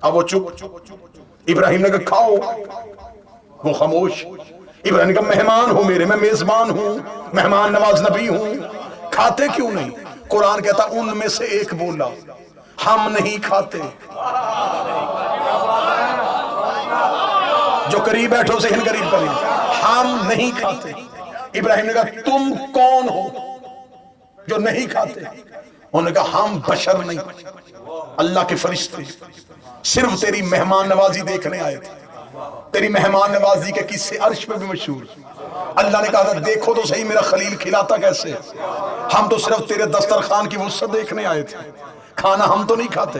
اب وہ چپ. ابراہیم نے کہا کھاؤ, وہ خاموش. ابراہیم نے کہا مہمان ہو میرے, میں میزبان ہوں, مہمان نواز نبی ہوں, کھاتے کیوں نہیں؟ قرآن کہتا ان میں سے ایک بولا ہم نہیں کھاتے. جو قریب بیٹھو ذہن قریب کریں, ہم نہیں کھاتے. ابراہیم نے کہا تم کون ہو جو نہیں کھاتے؟ انہوں نے کہا ہم بشر نہیں, اللہ کے فرشتے, صرف تیری مہمان نوازی دیکھنے آئے تھے. تیری مہمان نوازی کے قصے عرش پہ بھی مشہور. اللہ نے کہا دیکھو تو صحیح میرا خلیل کھلاتا کیسے ہے, ہم تو صرف تیرے دسترخوان کی وسعت دیکھنے آئے تھے, کھانا ہم تو نہیں کھاتے.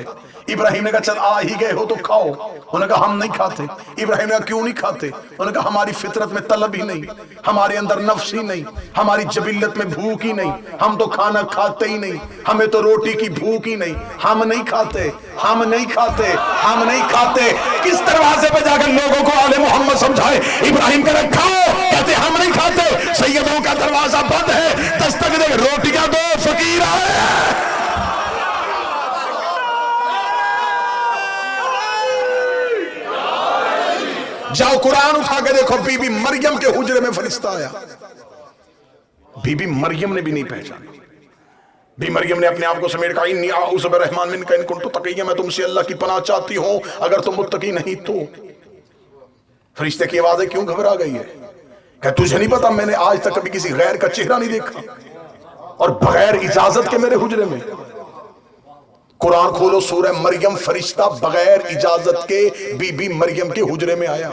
ابراہیم نے کہا چل آ ہی گئے ہو تو کھاؤ. انہوں نے کہا ہم نہیں کھاتے. ابراہیم نے کہا کیوں نہیں کھاتے؟ انہوں نے کہا ہماری فطرت میں طلب ہی نہیں, ہمارے اندر نفس ہی نہیں, ہماری جبلت میں بھوک ہی نہیں, ہم تو کھانا کھاتے ہی نہیں, ہمیں تو روٹی کی بھوک ہی نہیں, ہم نہیں کھاتے, ہم نہیں کھاتے, ہم نہیں کھاتے. کس دروازے پہ جا کر لوگوں کو آل محمد سمجھائے؟ ابراہیم کہہ رہے کھاؤ, کہتے ہم نہیں کھاتے. سیدوں کا دروازہ بند ہے, دستک دے روٹیاں دو, فقیر آئے. جاؤ قرآن اٹھا کے دیکھو, بی بی مریم کے حجرے میں فرشتہ آیا. بی بی مریم نے بھی نہیں پہچانا. بی مریم نے اپنے آپ کو سمیٹ کہا انی اعوذ بالرحمن منک ان کنت تقیہ, میں تم سے اللہ کی پناہ چاہتی ہوں اگر تم متقی نہیں تو. فرشتے کی آوازیں کیوں گھبرا گئی ہے؟ کہ تجھے نہیں پتا میں نے آج تک کبھی کسی غیر کا چہرہ نہیں دیکھا, اور بغیر اجازت کے میرے حجرے میں. قرآن کھولو سورہ مریم, فرشتہ بغیر اجازت کے بی بی مریم کے حجرے میں آیا.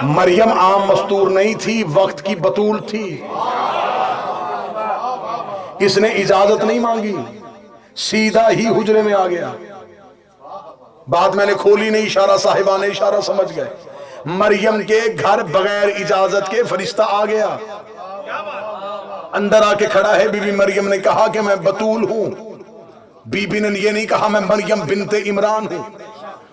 مریم عام مستور نہیں تھی, وقت کی بطول تھی. اس نے اجازت نہیں مانگی, سیدھا ہی حجرے میں آ گیا. بات میں نے کھولی نہیں, اشارہ صاحبان اشارہ سمجھ گئے. مریم کے گھر بغیر اجازت کے فرشتہ آ گیا, اندر آ کے کھڑا ہے. بی بی مریم نے کہا کہ میں بطول ہوں. بی بی نے یہ نہیں کہا میں مریم بنت عمران ہوں,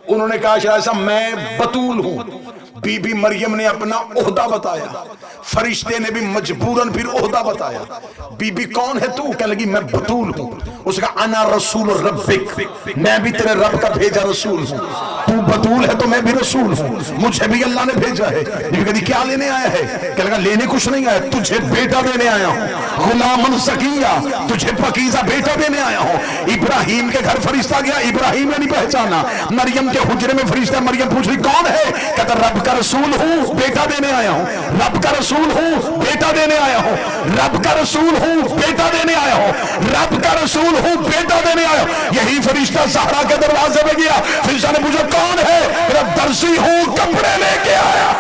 انہوں نے کہا شاید میں بطول ہوں. بی بی مریم نے اپنا عہدہ بتایا, فرشتے نے بھی مجبوراً پھر عہدہ بتایا. بی بی کون ہے تو؟ کہنے لگی میں بطول ہوں. اس کا انا رسول ربک, میں بھی تیرے رب کا بھیجا رسول ہوں. تو بطول ہے تو میں بھی رسول ہوں, مجھے بھی اللہ نے بھیجا ہے. بی بی کیا لینے آیا ہے؟ کہنے لگا لینے کچھ نہیں آیا, تجھے بیٹا دینے آیا ہوں, غلام زکیہ, تجھے پاکیزہ بیٹا دینے آیا ہوں. ابراہیم کے گھر فرشتہ گیا, ابراہیم نے نہیں پہچانا. مریم کے حجرے میں فرشتہ, مریم پوچھ رہی کون ہے؟ کہتا رب کا رسول ہوں, بیٹا دینے آیا ہوں. رب کا رسول ہوں, بیٹا دینے آیا ہوں. رب کا رسول ہوں, بیٹا دینے آیا ہوں. رب کا رسول ہوں, بیٹا دینے آیا ہوں. یہی فرشتہ زہرا کے دروازے پہ گیا. فرشتہ نے پوچھا کون ہے؟ میرا درزی ہوں, کپڑے لے کے آیا.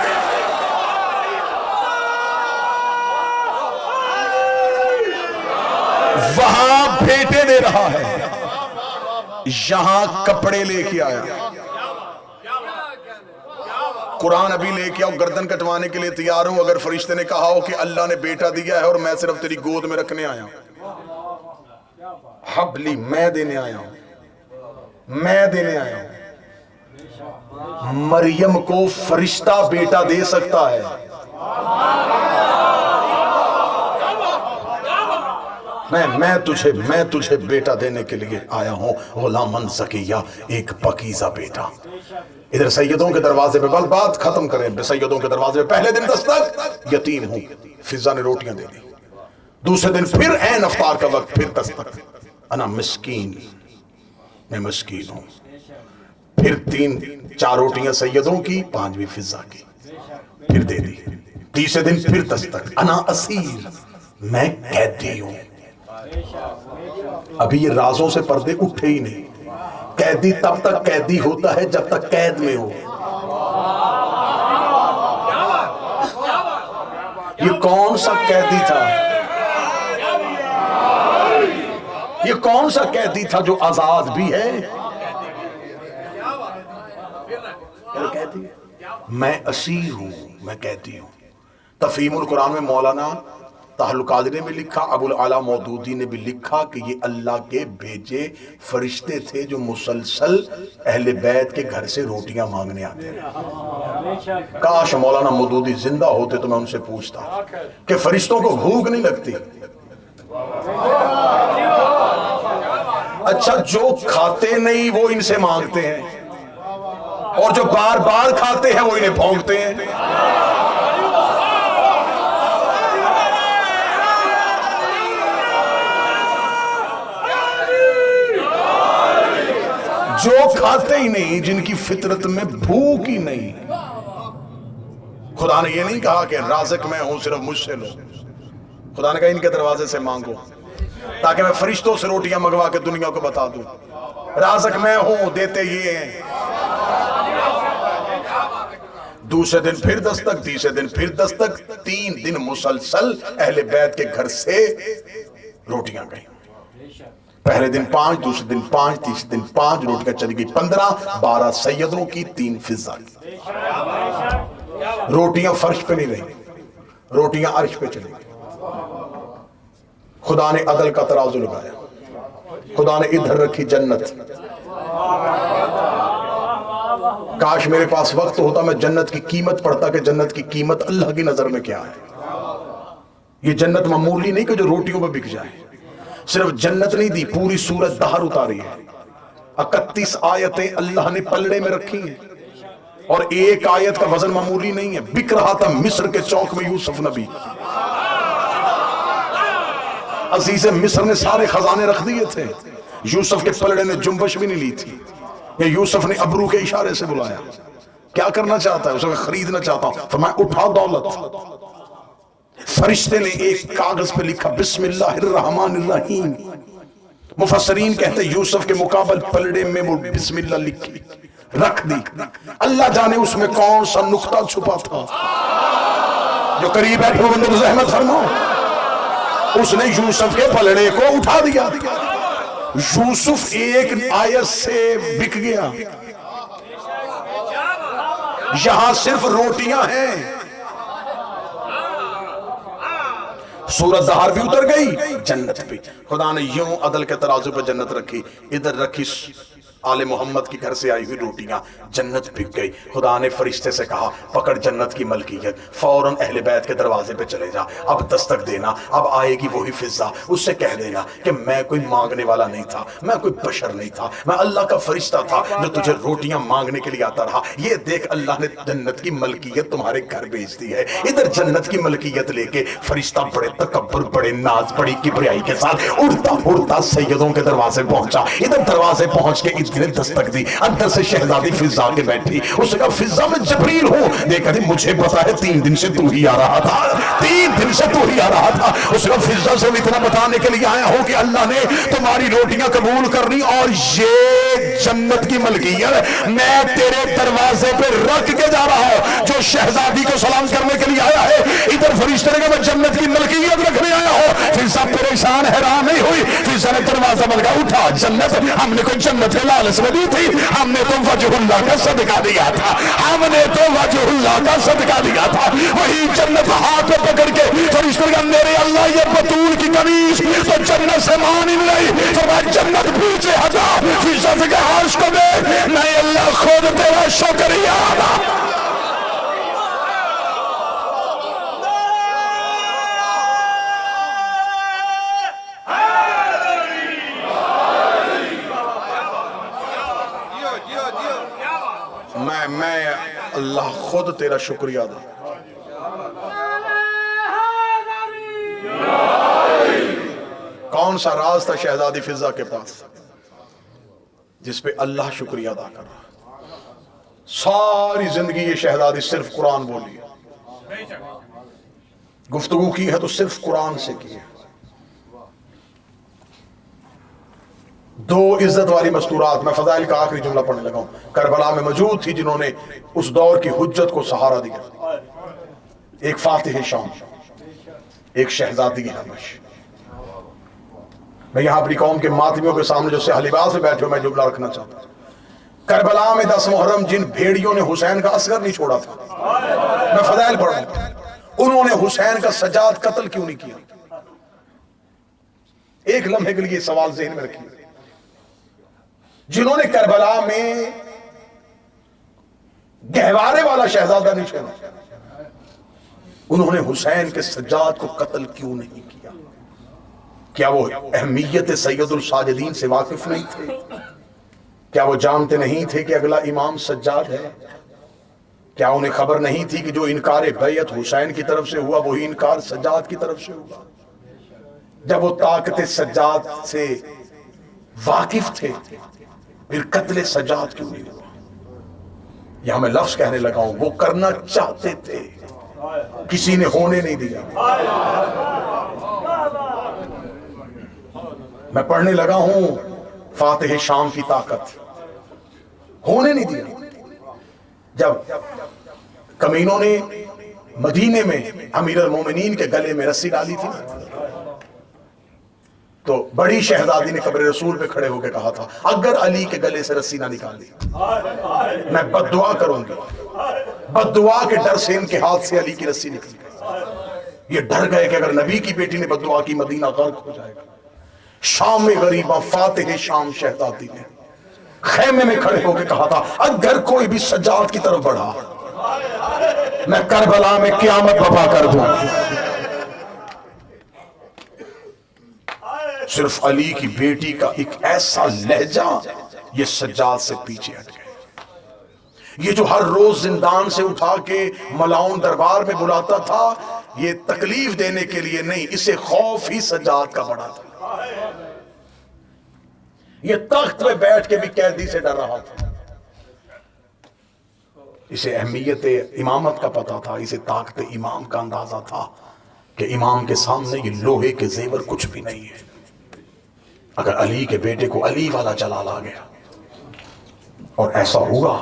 وہاں بیٹے دے رہا ہے, یہاں کپڑے لے کے آیا. قرآن ابھی لے کے آؤ, گردن کٹوانے کے لیے تیار ہوں اگر فرشتے نے کہا ہو کہ اللہ نے بیٹا دیا ہے اور میں صرف تیری گود میں رکھنے آیا ہوں. حبلی, میں دینے آیا ہوں, میں دینے آیا ہوں. مریم کو فرشتہ بیٹا دے سکتا ہے, میں تجھے بیٹا دینے کے لیے آیا ہوں، غلامن زکیہ، ایک پاکیزہ بیٹا۔ ادھر سیدوں کے دروازے پہ، بس بات ختم کریں، سیدوں کے دروازے پہ پہلے دن دستک، یتیم ہوں، فضا نے روٹیاں دے دی۔ دوسرے دن پھر عین افطار کا وقت، پھر دستک، انا مسکین، میں مسکین ہوں۔ پھر 4 روٹیاں سیدوں کی، 5 فضا کی، پھر دے دی۔ تیسرے دن پھر دستک، انا اسیر، میں قیدی ہوں۔ ابھی یہ رازوں سے پردے اٹھے ہی نہیں۔ قیدی تب تک قیدی ہوتا ہے جب تک قید میں ہو۔ یہ کون سا قیدی تھا؟ یہ کون سا قیدی تھا جو آزاد بھی ہے؟ میں اسیر ہوں، میں قیدی ہوں۔ تفہیم القرآن میں مولانا طاہر القادری نے بھی لکھا، ابو العلا مودودی نے بھی لکھا کہ یہ اللہ کے بھیجے فرشتے تھے جو مسلسل اہل بیت کے گھر سے روٹیاں مانگنے آتے ہیں۔ کاش مولانا مودودی زندہ ہوتے تو میں ان سے پوچھتا کہ فرشتوں کو بھوک نہیں لگتی؟ اچھا، جو کھاتے نہیں وہ ان سے مانگتے ہیں، اور جو بار بار کھاتے ہیں وہ انہیں بھونکتے ہیں۔ جو کھاتے ہی نہیں، جن کی فطرت میں بھوک ہی نہیں۔ خدا نے یہ نہیں کہا کہ رازق میں ہوں، صرف مجھ سے لو۔ خدا نے کہا ان کے دروازے سے مانگو، تاکہ میں فرشتوں سے روٹیاں منگوا کے دنیا کو بتا دوں رازق میں ہوں، دیتے یہ ہیں۔ دوسرے دن پھر دستک، تیسرے دن پھر دستک، 3 دن مسلسل اہل بیت کے گھر سے روٹیاں گئیں۔ پہلے دن 5، دوسرے دن 5، تیسرے دن 5 روٹیاں چلی گئی 15، 12 سیدوں کی، 3 فضا کی۔ روٹیاں فرش پہ نہیں رہی، روٹیاں عرش پہ چلی گئی۔ خدا نے عدل کا ترازو لگایا، خدا نے ادھر رکھی جنت۔ کاش میرے پاس وقت ہوتا میں جنت کی قیمت پڑھتا کہ جنت کی قیمت اللہ کی نظر میں کیا ہے۔ یہ جنت معمولی نہیں کہ جو روٹیوں پہ بک جائے۔ صرف جنت نہیں دی، پوری سورت دہر اتاری ہے۔ 31 آیتیں اللہ نے پلڑے میں رکھی ہیں، اور ایک آیت کا وزن معمولی نہیں ہے۔ بک رہا تھا مصر کے چوک میں یوسف نبی۔ عزیز مصر نے سارے خزانے رکھ دیے تھے، یوسف کے پلڑے نے جنبش بھی نہیں لی تھی۔ یہ یوسف نے ابرو کے اشارے سے بلایا، کیا کرنا چاہتا ہے؟ اسے خریدنا چاہتا ہوں، فرمایا اٹھا دولت۔ فرشتے نے ایک کاغذ پہ لکھا بسم اللہ الرحمن الرحیم۔ مفسرین کہتے یوسف کے مقابل پلڑے میں وہ بسم اللہ لکھی رکھ دی۔ اللہ جانے اس میں کون سا نقطہ چھپا تھا۔ جو قریب بیٹھے بندے کو زحمت فرماؤ، اس نے یوسف کے پلڑے کو اٹھا دیا۔ یوسف ایک آیت سے بک گیا۔ یہاں صرف روٹیاں ہیں، سورت دہار بھی اتر گئی، جنت بھی۔ خدا نے یوں عدل کے ترازو پہ جنت رکھی، ادھر رکھی آل محمد کی گھر سے آئی ہوئی روٹیاں، جنت بک گئی۔ خدا نے فرشتے سے کہا پکڑ جنت کی ملکیت، فوراً اہل بیت کے دروازے پہ چلے جا، اب دستک دینا، اب آئے گی وہی فضا، اس سے کہہ دینا کہ میں کوئی مانگنے والا نہیں تھا، میں کوئی بشر نہیں تھا، میں اللہ کا فرشتہ تھا جو تجھے روٹیاں مانگنے کے لیے آتا رہا۔ یہ دیکھ اللہ نے جنت کی ملکیت تمہارے گھر بھیج دی ہے۔ ادھر جنت کی ملکیت لے کے فرشتہ بڑے تکبر، بڑے ناز، بڑی کبریائی کے ساتھ اڑتا اڑتا سیدوں کے دروازے پہنچا۔ ادھر دروازے پہنچ کے نے دستک دی، اندر سے شہزادی فضا کے بیٹھی۔ اس نے کہا فضا میں جبریل ہوں۔ دیکھا دی مجھے پتا ہے 3 دن سے تو ہی آ رہا تھا، 3 دن سے تو ہی آ رہا تھا۔ اس نے کہا فضا سے اتنا بتانے کے لیے آیا ہوں کہ اللہ نے تمہاری روٹیاں قبول کرنی، اور یہ جنت کی ملکیت میں تیرے دروازے پہ رکھ کے جا رہا ہوں۔ جو شہزادی کو سلام کرنے کے لیے آیا ہے، ادھر فرشتے نے کہا میں جنت کی ملکیت رکھنے آیا ہوں۔ فضا پریشان حیران نہیں ہوئی، فضا نے دروازہ بند کیا، اٹھا جنت، ہم نے کوئی جنت کے لالچ میں دی تھی، ہم نے تو وجہ اللہ کا صدقہ دیا تھا، ہم نے تو وجہ اللہ کا صدقہ دیا تھا۔ وہی جنت ہاتھ میں پکڑ کے فرشتے نے کہا میرے اللہ یہ بطول کی قمیص تو جنت سے مانی نہیں، فرمایا جنت پیچھے ہٹا۔ فضا سے کہا عرش کو دے، میں اللہ خود تیرا شکریہ ادا۔ خود تیرا شکریہ ادا کر۔ کون سا راز تھا شہزادی فضہ کے پاس جس پہ اللہ شکریہ ادا کر رہا؟ ساری زندگی یہ شہزادی صرف قرآن بولی ہے، گفتگو کی ہے تو صرف قرآن سے کی ہے۔ دو عزت والی مستورات، میں فضائل کا آخری جملہ پڑھنے لگا ہوں، کربلا میں موجود تھی جنہوں نے اس دور کی حجت کو سہارا دیا۔ ایک فاتح شام، ایک شہزادی حبش۔ میں یہاں اپنی قوم کے ماتمیوں کے سامنے جو سیاہ لباس میں بیٹھے ہو، میں جملہ رکھنا چاہتا ہوں۔ کربلا میں 10 محرم جن بھیڑیوں نے حسین کا اصغر نہیں چھوڑا تھا، میں فضائل پڑھ رہا ہوں، انہوں نے حسین کا سجاد قتل کیوں نہیں کیا؟ ایک لمحے کے لیے سوال ذہن میں رکھیے۔ جنہوں نے کربلا میں گہوارے والا شہزادہ نہیں چھوڑا، انہوں نے حسین کے سجاد کو قتل کیوں نہیں کیا؟ کیا وہ اہمیت سید الساجدین سے واقف نہیں تھے؟ کیا وہ جانتے نہیں تھے کہ اگلا امام سجاد ہے؟ کیا انہیں خبر نہیں تھی کہ جو انکار بیعت حسین کی طرف سے ہوا وہی انکار سجاد کی طرف سے ہوا؟ جب وہ طاقت سجاد سے واقف تھے پھر قتل سجاد کیوں نہیں ہوا؟ یہاں میں لفظ کہنے لگا ہوں، وہ کرنا چاہتے تھے، کسی نے ہونے نہیں دیا۔ میں پڑھنے لگا ہوں فاتح شام کی طاقت، ہونے نہیں دیا۔ جب کمینوں نے مدینے میں امیر المومنین کے گلے میں رسی ڈالی تھی تو بڑی شہزادی نے قبر رسول پہ کھڑے ہو کے کہا تھا، اگر علی کے گلے سے رسی نہ نکالی میں بد دعا کروں گی۔ بد دعا کے ڈر سے ان کے ہاتھ سے علی کی رسی نکلی گئی۔ یہ ڈر گئے کہ اگر نبی کی بیٹی نے بد دعا کی مدینہ غرق ہو جائے گا۔ شام میں غریبہ فاتح شام شہزادی نے خیمے میں کھڑے ہو کے کہا تھا، اگر کوئی بھی سجاد کی طرف بڑھا میں کربلا میں قیامت برپا کر دوں۔ صرف علی کی بیٹی کا ایک ایسا لہجہ یہ سجاد سے پیچھے ہٹ گئے۔ یہ جو ہر روز زندان سے اٹھا کے ملاؤن دربار میں بلاتا تھا، یہ تکلیف دینے کے لیے نہیں، اسے خوف ہی سجاد کا بڑا تھا۔ یہ تخت میں بیٹھ کے بھی قیدی سے ڈر رہا تھا۔ اسے اہمیت امامت کا پتا تھا، اسے طاقت امام کا اندازہ تھا کہ امام کے سامنے یہ لوہے کے زیور کچھ بھی نہیں ہے۔ اگر علی کے بیٹے کو علی والا جلال آ گیا، اور ایسا ہوا،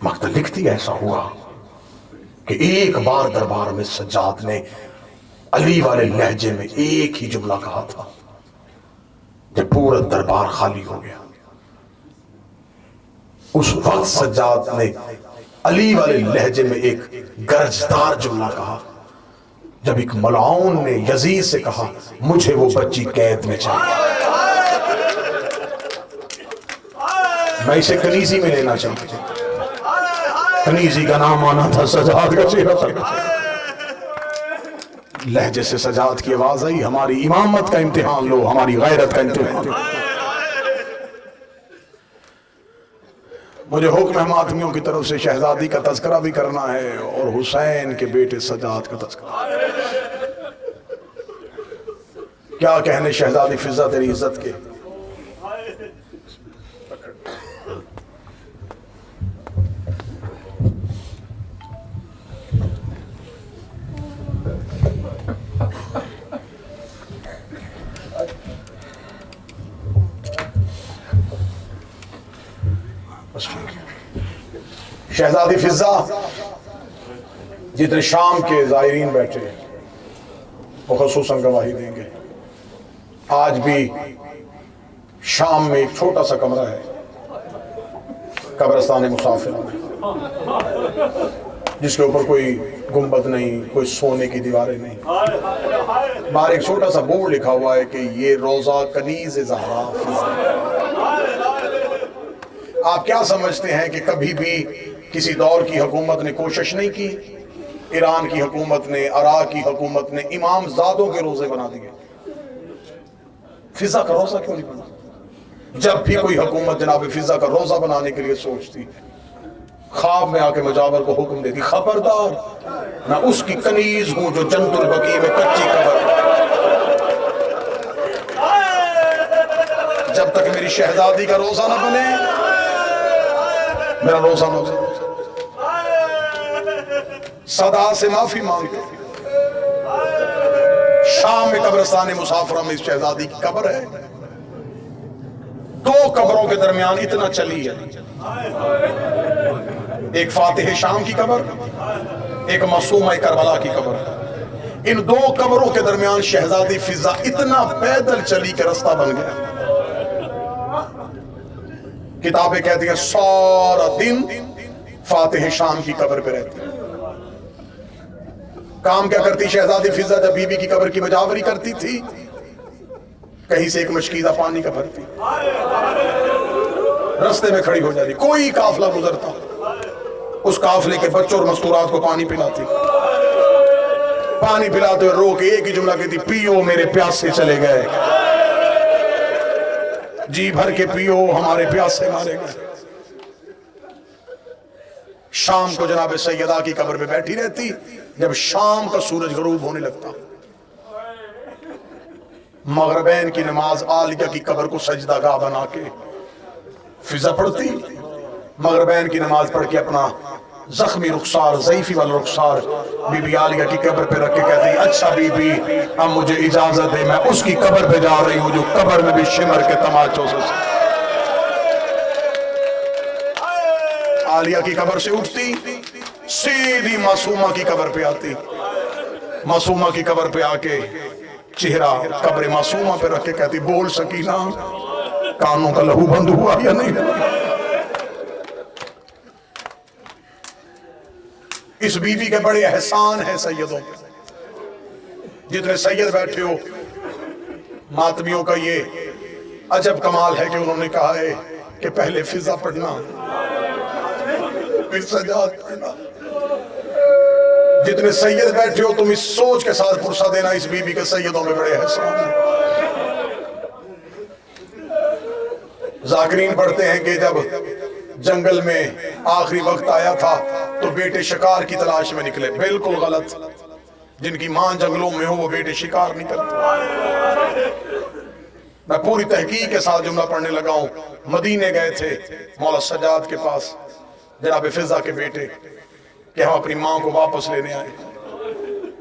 مقتل لکھتی ایسا ہوا کہ ایک بار دربار میں سجاد نے علی والے لہجے میں ایک ہی جملہ کہا تھا، جب پورا دربار خالی ہو گیا۔ اس وقت سجاد نے علی والے لہجے میں ایک گرجدار جملہ کہا، جب ایک ملعون نے یزید سے کہا، مجھے وہ بچی قید میں چاہیے۔ میں اسے کنیزی میں لینا چاہتا ہوں۔ کنیزی کا نام آنا تھا، سجاد کا چہرہ تھا۔ لہجے سے سجاد کی آواز آئی، ہماری امامت کا امتحان لو، ہماری غیرت کا امتحان لو۔ مجھے حکم ہے ماتمیوں کی طرف سے شہزادی کا تذکرہ بھی کرنا ہے اور حسین کے بیٹے سجاد کا تذکرہ۔ کیا کہنے شہزادی فضہ تیری عزت کے۔ شہزادی فضہ، جتنے شام کے زائرین بیٹھے وہ خصوصاً گواہی دیں گے، آج بھی شام میں ایک چھوٹا سا کمرہ ہے قبرستان مسافرہ میں، جس کے اوپر کوئی گنبد نہیں، کوئی سونے کی دیواریں نہیں، باہر ایک چھوٹا سا بورڈ لکھا ہوا ہے کہ یہ روضہ کنیز زہرا فضہ۔ آپ کیا سمجھتے ہیں کہ کبھی بھی کسی دور کی حکومت نے کوشش نہیں کی؟ ایران کی حکومت نے، عراق کی حکومت نے امام زادوں کے روزے بنا دیے، فضہ کا روزہ کیوں نہیں بنا؟ جب بھی کوئی حکومت جناب فضہ کا روزہ بنانے کے لیے سوچتی ہے، خواب میں آ کے مجاور کو حکم دیتی خبردار میں اس کی کنیز ہوں جو جنت البقیع میں کچی قبر، جب تک میری شہزادی کا روزہ نہ بنے میرا روزہ نہ بنے۔ صدا سے معافی مانگتے شام میں قبرستان مسافرہ میں اس شہزادی کی قبر ہے، دو قبروں کے درمیان اتنا چلی ہے، ایک فاتح شام کی قبر، ایک معصومہ کربلا کی قبر، ان دو قبروں کے درمیان شہزادی فضا اتنا پیدل چلی کہ رستہ بن گیا۔ کتابیں کہتی ہیں سارا دن فاتح شام کی قبر پہ رہتی، کام کیا کرتی شہزادی فضا جب بی بی کی قبر کی مجاوری کرتی تھی؟ کہیں سے ایک مشکیزہ پانی کا بھرتی، رستے میں کھڑی ہو جاتی، کوئی قافلہ گزرتا اس قافلے کے بچوں اور مستورات کو پانی پلاتی، پانی پلاتے ہوئے رو کے ایک ہی جملہ کہتی پیو میرے پیاس سے چلے گئے، جی بھر کے پیو ہمارے پیاس سے مارے گئے۔ شام کو جناب سیدہ کی قبر پہ بیٹھی رہتی، جب شام کا سورج غروب ہونے لگتا مغربین کی نماز عالیہ کی قبر کو سجدہ گاہ بنا کے فضا پڑھتی، مغربین کی نماز پڑھ کے اپنا زخمی رخسار ضعیفی والا رخسار بی بی عالیہ کی قبر پہ رکھ کے کہتی اچھا بی بی اب مجھے اجازت دے میں اس کی قبر پہ جا رہی ہوں جو قبر میں بھی شمر کے تماچوں سے۔ عالیہ کی قبر سے اٹھتی سیدھی معصومہ کی قبر پہ آتی، معصومہ کی قبر پہ آ کے چہرہ قبر معصومہ پہ رکھ کے کہتی بول سکینہ کانوں کا لہو بند ہوا یا نہیں؟ اس بی بی کے بڑے احسان ہیں سیدوں پہ، جتنے سید بیٹھے ہو ماتمیوں کا یہ عجب کمال ہے کہ انہوں نے کہا ہے کہ پہلے فضا پڑھنا پھر سجاد پڑھنا۔ جتنے سید بیٹھے ہو تم اس سوچ کے ساتھ پرسہ دینا اس بی بی کے سیدوں میں بڑے احسان ہیں۔ ذاکرین پڑھتے ہیں کہ جب جنگل میں آخری وقت آیا تھا تو بیٹے شکار کی تلاش میں نکلے، بالکل غلط، جن کی ماں جنگلوں میں ہو وہ بیٹے شکار نہیں کرتے۔ میں پوری تحقیق کے ساتھ جملہ پڑھنے لگا ہوں، مدینے گئے تھے مولا سجاد کے پاس جناب فضا کے بیٹے کہ ہم اپنی ماں کو واپس لینے آئے،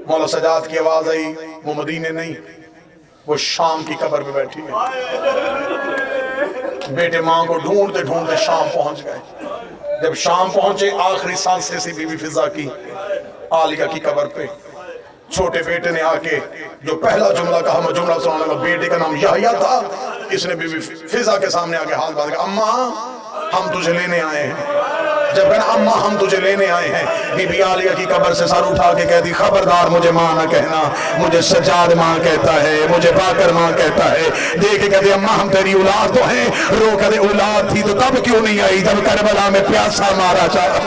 مولا سجاد کی آواز آئی وہ مدینے نہیں وہ شام کی قبر پہ بیٹھی ہے۔ بیٹے ماں کو ڈھونڈتے ڈھونڈتے شام پہنچ گئے، جب شام پہنچے آخری سانسیں سی بی بی فضا کی عالیہ کی قبر پہ، چھوٹے بیٹے نے آ کے جو پہلا جملہ کہا میں جملہ سنانے لگا، بیٹے کا نام یحییٰ تھا، اس نے بی بی فضا کے سامنے آ کے ہاتھ باندھ کہا اماں ہم تجھے لینے آئے ہیں۔ جب کہنا اماں ہم تجھے لینے آئے ہیں، بی بی عالیہ کی قبر سے سر اٹھا کے کہتی خبردار مجھے ماں نہ کہنا، مجھے سجاد ماں کہتا ہے، مجھے باقر ماں کہتا ہے۔ دیکھ کے کہتی اماں ہم تیری اولاد تو ہیں، رو کہتے اولاد تھی تو تب کیوں نہیں آئی جب کربلا میں پیاسا مارا چاہا؟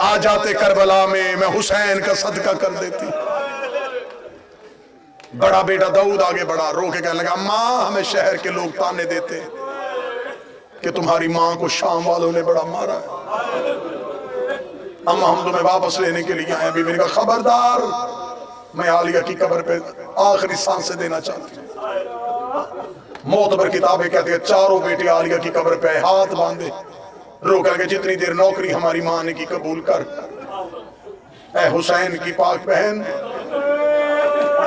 آ جاتے کربلا میں حسین کا صدقہ کر دیتی۔ بڑا بیٹا داؤد آگے بڑھا، رو کے کہنے لگا اماں ہمیں شہر کے لوگ تانے دیتے کہ تمہاری ماں کو شام والوں نے بڑا مارا ہے، اماں ہم تمہیں واپس لینے کے لیے آئے۔ بی بی نے کہا خبردار میں عالیہ کی قبر پہ آخری سانسیں دینا چاہتی ہوں۔ معتبر کتابیں کہتے ہیں چاروں بیٹے عالیہ کی قبر پہ ہاتھ باندھے رو کر کے جتنی دیر نوکری ہماری ماں نے کی قبول کر، اے حسین کی پاک بہن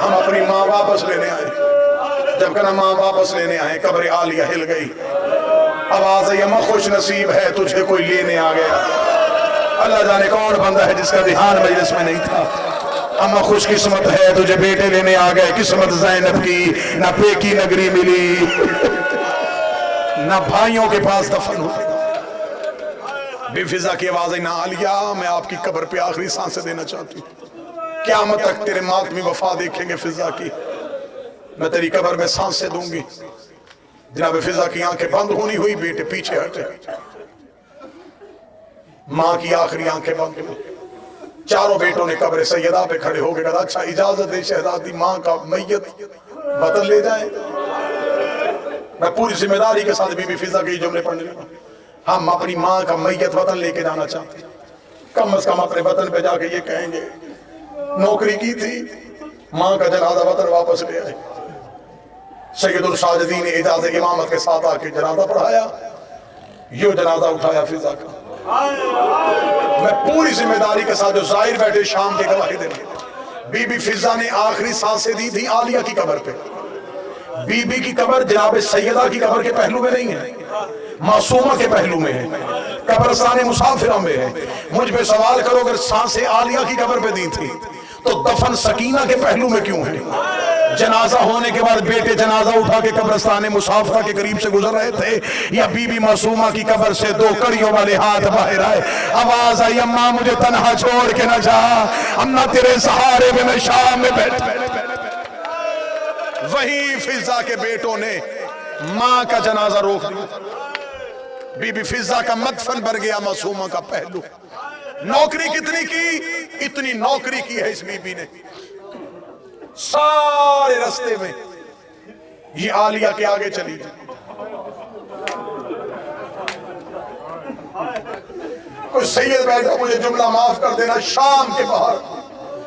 ہم اپنی ماں واپس لینے آئے۔ جب کہنا ماں واپس لینے آئے قبر عالیہ ہل گئی، آواز ہے اماں خوش نصیب ہے تجھے کوئی لینے آ گیا۔ اللہ جانے کون بندہ ہے جس کا دھیان مجلس میں نہیں تھا۔ اماں خوش قسمت ہے تجھے بیٹے لینے آ گئے، قسمت زینب کی نہ پیکی نگری ملی نہ بھائیوں کے پاس دفن ہو۔ بی فضا کی آواز ہے نہ عالیہ میں آپ کی قبر پہ آخری سانسیں دینا چاہتی ہوں، قیامت تک تیرے ماتمی وفا دیکھیں گے فضا کی، میں تیری قبر میں سانسیں دوں گی۔ جناب فضا کی آنکھیں بند ہونی ہوئی، بیٹے پیچھے ہٹے، ماں کی آخری آنکھیں بند ہوئی۔ چاروں بیٹوں نے قبر سیدہ پہ کھڑے ہو کے کہا اچھا اجازت دے شہزادی ماں کا میت بدل لے جائیں۔ میں پوری ذمہ داری کے ساتھ بی بی فضا کے جملے پڑھنے لگا، ہم اپنی ماں کا میت وطن لے کے جانا چاہتے ہیں، کم از کم اپنے وطن پہ جا کے یہ کہیں گے نوکری کی تھی، ماں کا جنازہ وطن واپس لے آئے۔ سید الساجدین نے اجازت امامت کے ساتھ آ کے جنازہ پڑھایا، یہ جنازہ اٹھایا فضا کا۔ میں پوری ذمہ داری کے ساتھ جو ظاہر بیٹھے شام کے گواہی دیں، بی بی فضا نے آخری سانسیں دی تھی عالیہ کی قبر پہ۔ بی بی کی قبر جناب سیدہ کی قبر کے پہلو میں نہیں ہے، معصومہ کے پہلو میں ہے، قبرستان مسافرہ میں ہے۔ مجھ پہ سوال کرو اگر سانسیں عالیہ کی قبر پہ دی تھی تو دفن سکینہ کے پہلو میں کیوں ہے؟ جنازہ ہونے کے بعد بیٹے جنازہ اٹھا کے قبرستان مسافرہ کے قریب سے گزر رہے تھے، یا بی بی معصومہ کی قبر سے دو کڑیوں والے ہاتھ باہر آئے، آواز آئی اماں مجھے تنہا چھوڑ کے نہ جا، اماں تیرے سہارے میں شام میں بیٹھ۔ وہی فضا کے بیٹوں نے ماں کا جنازہ روک دیا، بی بی فضا کا مدفن بھر گیا معصومہ کا پہلو۔ نوکری کتنی کی؟ اتنی نوکری کی ہے اس بی بی نے، سارے رستے میں یہ عالیہ کے آگے چلی گئی۔ کوئی سید بیٹھا مجھے جملہ معاف کر دینا، شام کے باہر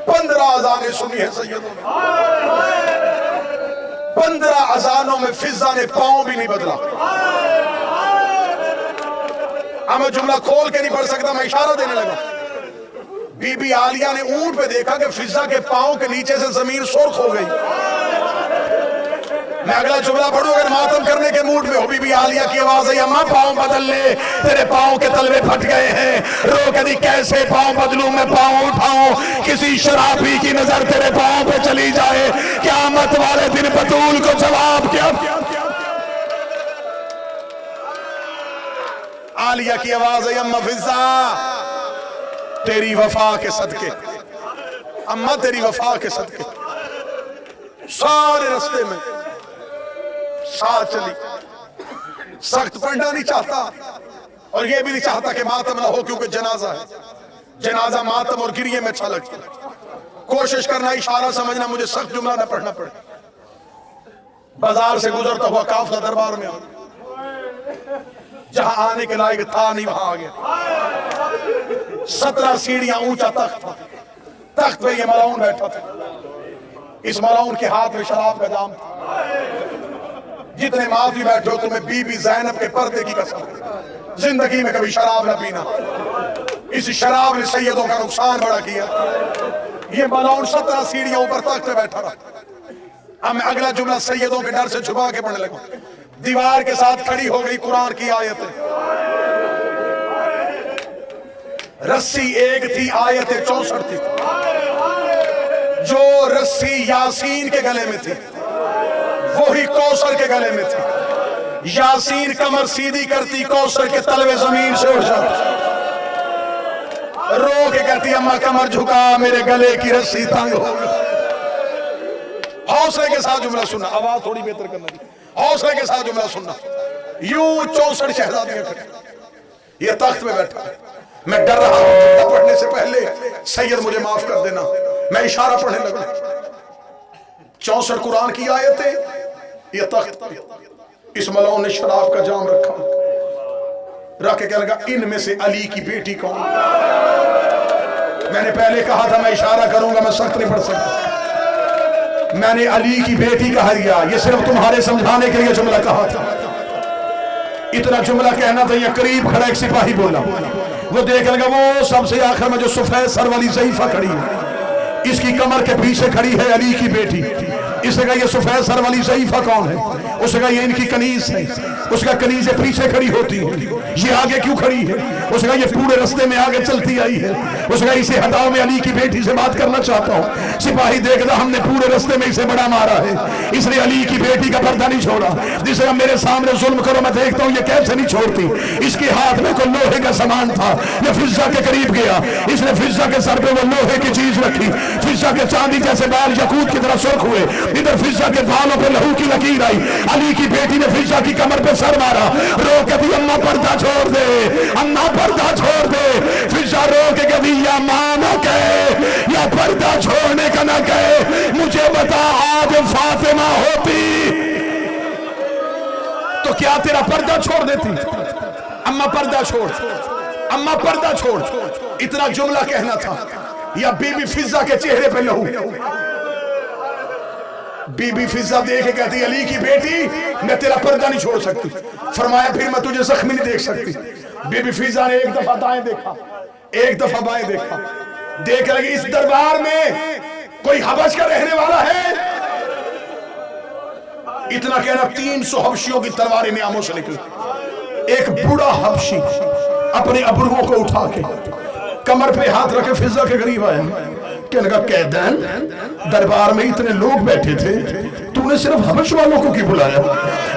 15 اذانیں سنی ہیں سیدوں نے، 15 اذانوں میں فضا نے پاؤں بھی نہیں بدلا۔ اب میں جملہ کھول کے نہیں پڑھ سکتا، میں اشارہ دینے لگا۔ بی بی عالیہ نے اونٹ پہ دیکھا کہ فضا کے پاؤں کے نیچے سے زمین سرخ ہو گئی۔ میں اگلا جملہ پڑھوں اگر ماتم کرنے کے موڈ میں ہو، بی بی عالیہ کی آواز ہے اماں پاؤں بدل لے، تیرے پاؤں کے تلوے پھٹ گئے ہیں۔ رو کہتی کیسے پاؤں بدلوں، میں پاؤں اٹھاؤں، کسی شرابی کی نظر تیرے پاؤں پہ چلی جائے، قیامت والے دن بطول کو جواب کیا؟ عالیہ کی آواز ہے اماں فضا تیری وفا کے صدقے، اماں تیری وفا کے صدقے۔ سارے رستے میں ساتھ چلی، سخت پڑھنا نہیں چاہتا اور یہ بھی نہیں چاہتا کہ ماتم نہ ہو، کیونکہ جنازہ ہے، جنازہ ماتم اور گریے میں اچھا لگتا ہے۔ کوشش کرنا اشارہ سمجھنا مجھے سخت جملہ نہ پڑھنا پڑے۔ بازار سے گزرتا ہوا قافلہ دربار میں آ گیا، جہاں آنے کے لائق تھا نہیں وہاں آ گیا۔ 17 سیڑھیاں اونچا تخت تھا، تخت پہ یہ ملعون بیٹھا تھا، اس ملعون کے ہاتھ میں شراب کا جام تھا۔ جتنے ماضی بیٹھے ہو تمہیں بی بی زینب کے پردے کی قسم، زندگی میں کبھی شراب نہ پینا، اس شراب نے سیدوں کا نقصان بڑا کیا۔ یہ ملعون 17 سیڑھیاں اوپر تخت پہ بیٹھا رہا۔ اب میں اگلا جملہ سیدوں کے ڈر سے چھپا کے پڑھنے لگا۔ دیوار کے ساتھ کھڑی ہو گئی قرآن کی آیتیں، رسی ایک تھی آیت 64 تھی، جو رسی یاسین کے گلے میں تھی وہی کوثر کے گلے میں تھی۔ یاسین کمر سیدھی کرتی، کوثر کے تلوے زمین سے اٹھ جاتی، رو کے کہتی اماں کمر جھکا میرے گلے کی رسی تنگ ہو گئی۔ حوصلے کے ساتھ جملہ سننا، آواز تھوڑی بہتر کرنا دی، حوصلے کے ساتھ جملہ سننا۔ یوں 64 شہزادیاں کھڑی، یہ تخت میں بیٹھا ہے، میں ڈر رہا ہوں پڑھنے سے پہلے سید مجھے معاف کر دینا، میں اشارہ پڑھنے لگا۔ 64 قرآن کی آیتیں، یہ تخت، اس ملعون نے شراب کا جام رکھا، رکھ کے کہنے لگا ان میں سے علی کی بیٹی کون؟ میں نے پہلے کہا تھا میں اشارہ کروں گا، میں سخت نہیں پڑھ سکتا۔ میں نے علی کی بیٹی کہا دیا، یہ صرف تمہارے سمجھانے کے لیے جملہ کہا تھا۔ اتنا جملہ کہنا تھا، یہ قریب کھڑا ایک سپاہی بولا، وہ دیکھ لگا وہ سب سے آخر میں جو سفید سر والی ضعیفہ کھڑی ہے، اس کی کمر کے پیچھے کھڑی ہے علی کی بیٹی۔ اس نے کہا یہ سفید سر والی ضعیفہ کون ہے؟ اس نے کہا یہ ان کی کنیز ہے۔ اس کا کنیزیں پیچھے کھڑی ہوتی ہیں، یہ آگے کیوں کھڑی ہے؟ اس نے کہا یہ پورے رستے میں آگے چلتی آئی ہے۔ اس نے کہا اسے ہٹاؤ، میں علی کی بیٹی سے بات کرنا چاہتا ہوں۔ سپاہی دیکھ رہا ہم نے پورے رستے میں اسے بڑا مارا ہے، اس نے علی کی بیٹی کا پردہ نہیں چھوڑا۔ جس نے میرے سامنے ظلم کرو، میں دیکھتا ہوں یہ کیسے نہیں چھوڑتی۔ اس کے ہاتھ میں کوئی لوہے کا سامان تھا، یہ فضہ کے قریب گیا، اس نے فضہ کے سر پہ وہ لوہے کی چیز رکھی، فضہ کے چاندی جیسے بال یاقوت کی طرح سرخ ہوئے، ادھر فضہ کے بالوں پہ لہو کی لکیر آئی۔ علی کی بیٹی نے فضہ کی کمر پہ سر مارا، رو کہتی اماں پردہ چھوڑ دے، اماں پردہ چھوڑ دے۔ فضہ رو کے کہتی یا ماں نہ کہے، یا پردہ چھوڑنے کا نہ کہے، مجھے بتا آج فاطمہ ہوتی تو کیا تیرا پردہ چھوڑ دیتی؟ اما پردہ چھوڑ، اما پردہ چھوڑ، اتنا جملہ کہنا تھا یا بی بی فضہ کے چہرے پہ لہو. بی بی فضہ دیکھے کہتی علی کی بیٹی میں تیرا پردہ نہیں چھوڑ سکتی. فرمایا پھر میں تجھے زخمی نہیں دیکھ سکتی. بی بی فضہ نے ایک دفعہ دائیں دیکھا، ایک دفعہ بائیں دیکھا، دیکھ لگی اس دربار میں کوئی حبش کا رہنے والا ہے. اتنا کہنا 300 حبشیوں کی تلواریں نیاموں سے نکلی. ایک بوڑھا حبشی اپنے ابرووں کو اٹھا کے کمر پہ ہاتھ رکھے فضہ کے قریب آئے. کہنے کا قیدین دربار میں اتنے لوگ بیٹھے تھے، تو نے صرف حبش والوں کو کی بلایا؟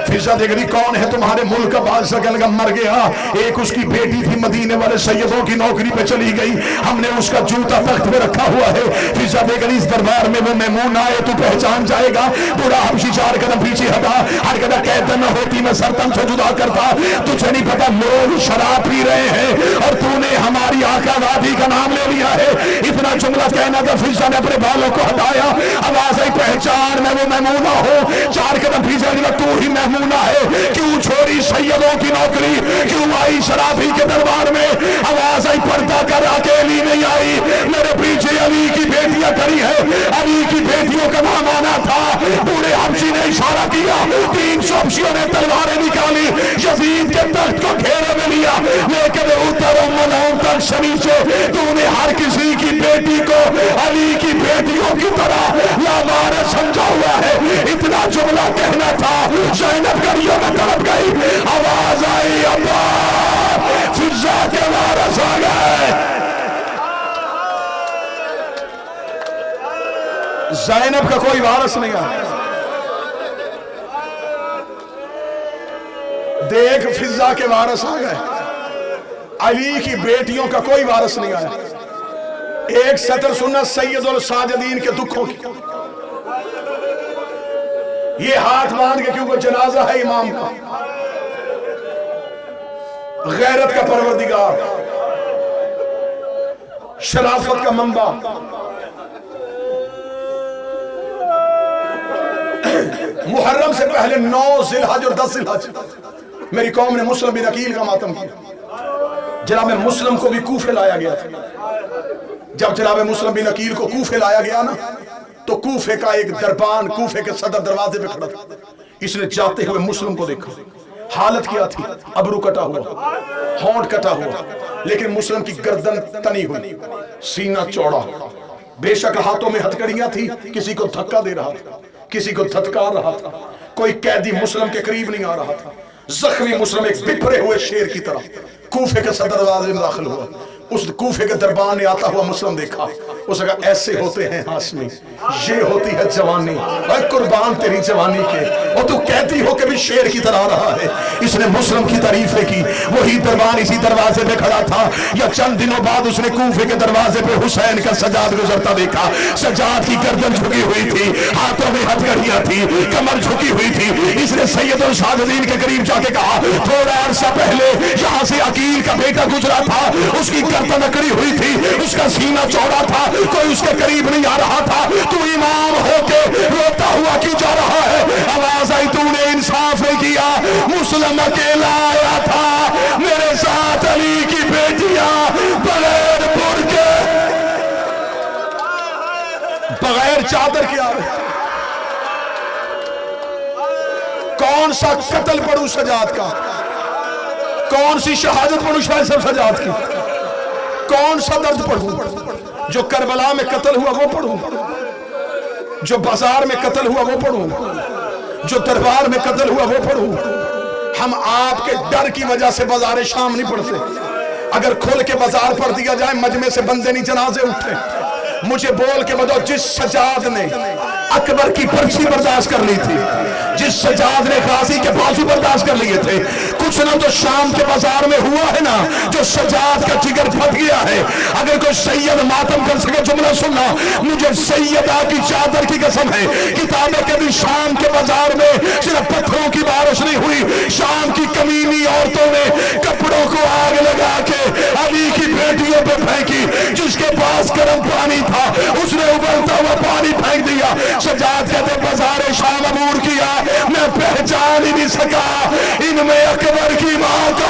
فضہ دیکھ رہی کون ہے تمہارے ملک کا بادشاہ؟ کہنے کا مر گیا، ایک اس کی بیٹی تھی مدینے والے سیدوں کی نوکری پہ چلی گئی، ہم نے اس کا جوتا تخت پہ رکھا ہوا ہے. فضہ دیکھ رہی اس دربار میں وہ میمون آئے تو پہچان جائے گا. بوڑھا حبشی 4 قدم پیچھے ہٹا، ہر قدم قیدین نہ ہوتی میں سر تن سے جدا کرتا. تجھے نہیں پتا لوگ شراب پی رہے ہیں اور تو نے ہماری آقا وادی کا نام لے لیا ہے. اتنا جملہ کہنا تھا. فضہ نے اپنے بالوں کو ہٹایا، آواز آئی پہچان میں وہ میمونہ ہوں. 4 قدم پیچھے ہٹا، تو ہی میمونہ ہے. کیوں چھوڑی سیدوں کی نوکری، کیوں آئی شرابی کے دربار میں؟ آواز آئی پردہ کر، اکیلی نہیں آئی، میرے پیچھے علی کی بیٹیاں کھڑی ہیں. علی کی بیٹیوں کا نام آنا تھا. بوڑھے حبشی نے اشارہ کیا، 300 حبشیوں نے تلواریں نکالی، یزید کے تخت کو گھیرے میں لیا. لیکن اتر ملعون تک شریچے تو نے ہر کسی کی بیٹی کو علی کی بیٹیوں کی طرح لاوارث سمجھا ہوا ہے. اتنا جملہ کہنا تھا. زینب گڑیوں میں تڑپ گئی، آواز آئی ابا فضہ کے وارث آ گئے. زینب کا کوئی وارث نہیں آیا. دیکھ فضہ کے وارث آ گئے، علی کی بیٹیوں کا کوئی وارث نہیں آیا. ایک سطر سننا سید الساجدین کے دکھوں کی. یہ ہاتھ باندھ کے کیونکہ جنازہ ہے امام کا، غیرت کا پروردگار، شرافت کا منبع، محرم سے پہلے 9 ذی الحج اور 10 ذی الحج میری قوم نے مسلم بن عقیل کا ماتم کیا. جناب مسلم کو بھی کوفے لایا گیا تھا. جب جناب مسلم بن عقیل کو کوفے لایا گیا نا تو کوفے کا ایک دربان کوفے کے صدر دروازے پہ کھڑا تھا. اس نے جاتے ہوئے مسلم کو دیکھا. حالت کیا تھی؟ ابرو کٹا ہوا، ہونٹ کٹا ہوا، لیکن مسلم کی گردن تنی ہوئی، سینہ چوڑا. بے شک ہاتھوں میں ہتھکڑیاں تھی، کسی کو دھکا دے رہا تھا، کسی کو دھتکار رہا تھا. کوئی قیدی مسلم کے قریب نہیں آ رہا تھا. زخمی مسلم ایک بپھرے ہوئے شیر کی طرح کوفے کے صدر دروازے میں داخل ہوا. اس کوفے کے دربان نے آتا ہوا مسلم دیکھا. اس نے کہا ایسے ہوتے ہیں ہاشمی، یہ ہوتی ہے جوانی. اے قربان تیری جوانی کے، اور تو کہتی ہو کہ بھی شیر کی طرح رہا ہے. اس نے مسلم کی تعریفیں کی. وہی دربان اسی دروازے پہ کھڑا تھا. یا چند دنوں بعد اس نے کوفے کے دروازے پہ حسین کا سجاد گزرتا دیکھا. سجاد کی گردن جھکی ہوئی تھی، ہاتھوں میں ہتھکڑیاں تھی، کمر جھکی ہوئی تھی. اس نے سید الساجدین کے قریب جا کے کہا تھوڑا عرصہ پہلے یہاں سے عقیل کا بیٹا گزرا تھا، اس کی گردن اکڑی ہوئی تھی، اس کا سینہ چوڑا تھا، کوئی اس کے قریب نہیں آ رہا تھا. تو امام ہو کے روتا ہوا کیوں جا رہا ہے؟ آواز آئی تو نے انصاف نہیں کیا. مسلم اکیلا آیا تھا، میرے ساتھ علی کی بیٹیاں بغیر برقع بغیر چادر کے آ رہے. کون سا قتل پڑھوں سجاد کا؟ کون سی شہادت پڑھوں شاہ سجاد کی؟ کون سا درد پڑھوں؟ جو کربلا میں قتل ہوا وہ پڑھوں، جو بازار میں قتل ہوا وہ پڑھوں، جو دربار میں قتل ہوا وہ پڑھوں. ہم آپ کے ڈر کی وجہ سے بازار شام نہیں پڑھتے. اگر کھل کے بازار پڑھ دیا جائے مجمع سے بندے نہیں جنازے اٹھتے. مجھے بول کے بتاؤ جس سجاد نے اکبر کی پرچی برداشت کر لی تھی، جس سجاد نے غازی کے بازو برداشت کر لیے تھے، کچھ نہ تو شام کے بازار میں ہوا ہے نا جو سجاد کا جگر پھٹ گیا ہے. اگر کوئی سید ماتم کر سکے جملہ سننا، مجھے سیدہ کی چادر کی قسم ہے. کتابیں کبھی شام کے بازار میں صرف پتھروں کی بارش نہیں ہوئی. شام کی کمینی عورتوں نے کپڑوں کو آگ لگا کے علی کی بیٹیوں پہ پھینکی. جس کے پاس گرم پانی تھا اس نے ابلتا ہوا پانی پھینک دیا. سجاد کہتے بازار شام عبور کیا، میں پہچان ہی نہیں سکا ان میں اکبر کی ماں کو.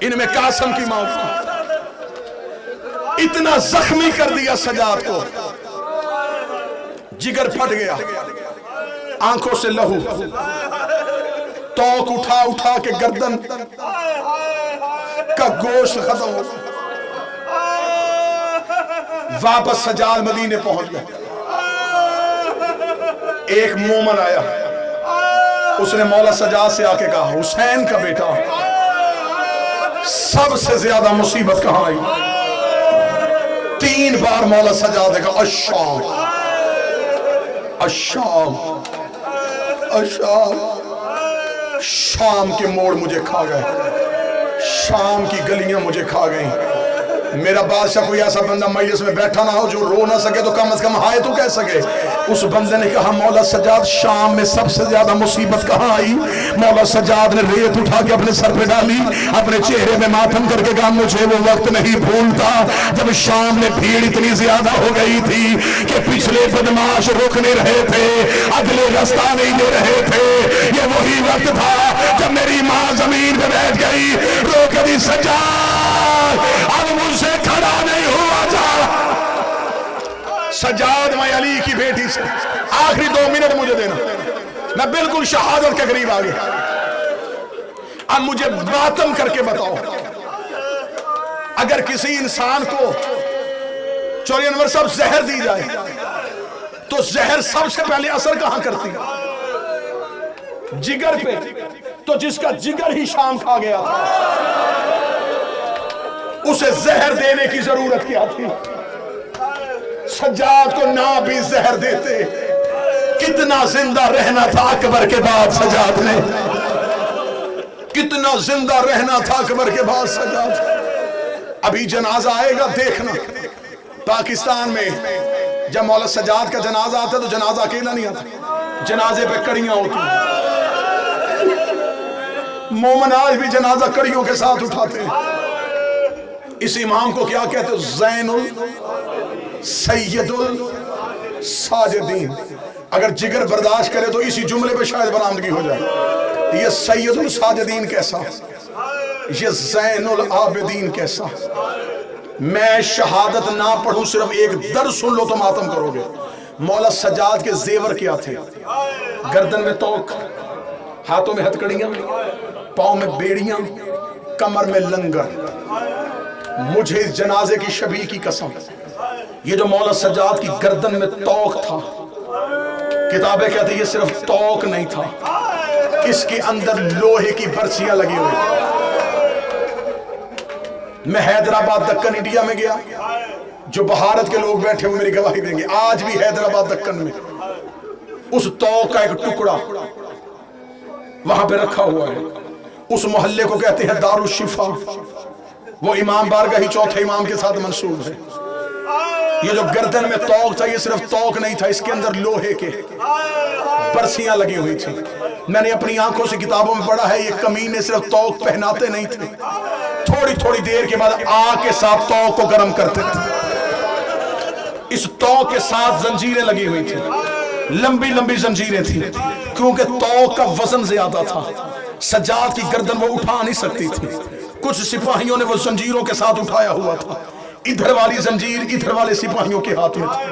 ان میں قاسم کی موت تھی۔ اتنا زخمی کر دیا سجاد کو، جگر پھٹ گیا، آنکھوں سے لہو، توق اٹھا اٹھا کے گردن کا گوشت ختم ہو، واپس سجاد مدینے پہنچ گئے۔ ایک مومن آیا، اس نے مولا سجاد سے آ کے کہا حسین کا بیٹا سب سے زیادہ مصیبت کہاں آئی؟ 3 بار مولا سجاد نے کہا الشام الشام الشام۔ شام کے موڑ مجھے کھا گئے، شام کی گلیاں مجھے کھا گئیں۔ میرا بادشاہ کوئی ایسا بندہ مجلس میں بیٹھا نہ ہو جو رو نہ سکے تو کم از کم ہائے تو کہہ سکے۔ اس بندے نے کہا مولا سجاد شام میں سب سے زیادہ مصیبت کہاں آئی؟ مولا سجاد نے ریت اٹھا کے اپنے سر پہ ڈالی، اپنے چہرے میں ماتم کر کے کہا مجھے وہ وقت نہیں بھولتا جب شام میں بھیڑ اتنی زیادہ ہو گئی تھی کہ پچھلے بدماش رک نہیں رہے تھے، اگلے رستہ نہیں دے رہے تھے۔ یہ وہی وقت تھا جب میری ماں زمین پہ بیٹھ گئی، رو کے دی سجاد اب مجھ سے کھڑا نہیں ہوا جا۔ سجاد میں علی کی بیٹی سے آخری 2 منٹ مجھے دینا، میں بالکل شہادت کے قریب آگے۔ اب مجھے ماتم کر کے بتاؤ، اگر کسی انسان کو چوری انور صاحب زہر دی جائے تو زہر سب سے پہلے اثر کہاں کرتی ہے؟ جگر پہ۔ تو جس کا جگر ہی شام کھا گیا تھا اسے زہر دینے کی ضرورت کیا تھی؟ سجاد کو نہ بھی زہر دیتے کتنا زندہ رہنا تھا اکبر کے بعد سجاد نے، کتنا زندہ رہنا تھا اکبر کے بعد سجاد۔ ابھی جنازہ آئے گا دیکھنا، پاکستان میں جب مولا سجاد کا جنازہ آتا ہے تو جنازہ اکیلا نہیں آتا، جنازے پہ کڑیاں ہوتی ہیں۔ مومن آج بھی جنازہ کڑیوں کے ساتھ اٹھاتے ہیں۔ اس امام کو کیا کہتے ہیں؟ زین سید الساجدین۔ اگر جگر برداشت کرے تو اسی جملے پہ شاید برآمدگی ہو جائے۔ یہ سید الساجدین کیسا، یہ زین العابدین کیسا۔ میں شہادت نہ پڑھوں، صرف ایک درس سن لو تو ماتم کرو گے۔ مولا سجاد کے زیور کیا تھے؟ گردن میں توق، ہاتھوں میں ہتھکڑیاں، پاؤں میں بیڑیاں، کمر میں لنگر۔ مجھے اس جنازے کی شبیہ کی قسم، یہ جو مولا سجاد کی گردن میں توق تھا، کتابیں کہتے ہیں یہ صرف توق نہیں تھا، اس کے اندر لوہے کی برچیاں لگی ہوئی تھی۔ میں حیدرآباد دکن انڈیا میں گیا، جو بھارت کے لوگ بیٹھے ہوئے میری گواہی دیں گے، آج بھی حیدرآباد دکن میں اس توق کا ایک ٹکڑا وہاں پہ رکھا ہوا ہے۔ اس محلے کو کہتے ہیں دار الشفا، وہ امام بارگاہی چوتھے امام کے ساتھ منسوب ہے۔ یہ جو گردن میں توق تھا، یہ صرف توق نہیں تھا، اس کے اندر لوہے کے برسیاں لگی ہوئی تھی۔ میں نے اپنی آنکھوں سے کتابوں میں پڑھا ہے یہ کمینے صرف توق پہناتے نہیں تھے، تھوڑی تھوڑی دیر کے بعد آگ کے ساتھ توق کو گرم کرتے تھے۔ اس توق کے ساتھ زنجیریں لگی ہوئی تھی، لمبی لمبی زنجیریں تھیں، کیونکہ توق کا وزن زیادہ تھا، سجاد کی گردن وہ اٹھا نہیں سکتی تھی۔ کچھ سپاہیوں نے وہ زنجیروں کے ساتھ اٹھایا ہوا تھا، ادھر والی زنجیر ادھر والے سپاہیوں کے ہاتھ میں تھی،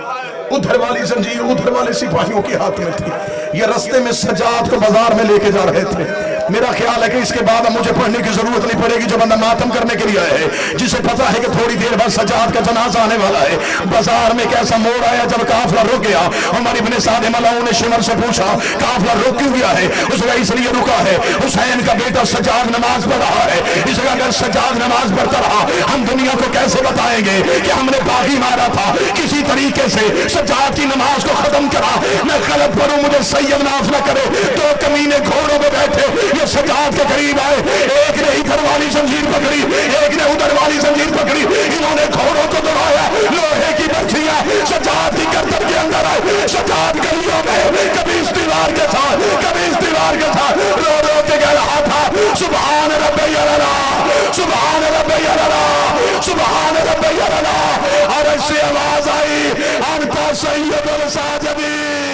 ادھر والی زنجیر ادھر والے سپاہیوں کے ہاتھ میں تھی۔ یہ رستے میں سجاد کو بازار میں لے کے جا رہے تھے۔ میرا خیال ہے کہ اس کے بعد مجھے پڑھنے کی ضرورت نہیں پڑے گی، جو بندہ ماتم کرنے کے لیے آئے ہے، جسے پتا ہے کہ تھوڑی دیر بعد سجاد کا جنازہ آنے والا ہے۔ بازار میں کیسا موڑ آیا جب قافلہ رک گیا۔ عمر ابن سعد ملعون نے شمر سے پوچھا قافلہ رک کیوں گیا ہے؟ اس نے اس لیے رکا ہے حسین کا بیٹا سجاد نماز پڑھ رہا ہے، اس لیے اگر سجاد نماز پڑھتا رہا ہم دنیا کو کیسے بتائیں گے کہ ہم نے باغی مارا تھا، کسی طریقے سے سجاد کی نماز کو ختم کرا۔ میں غلط پڑھوں مجھے سید معاف نہ کرے۔ 2 کمینے گھوڑوں پہ بیٹھے یہ سجاد کے قریب آئے، ایک نے ادھر والی زنجیر پکڑی، ایک نے ادھر والی زنجیر پکڑی، انہوں نے گھوڑوں کو دبایا، لوہے کی برچیاں سجاد کی گردن کے اندر آئے۔ سجاد گلیوں میں کبھی اس دیوار کے ساتھ کبھی اس دیوار کے ساتھ رو رو کے کہہ رہا تھا سبحان ربی الاعلی، سبحان ربی الاعلی، سبحان ربی الاعلی۔ اور ایسی آواز آئی انت سید الساجدین۔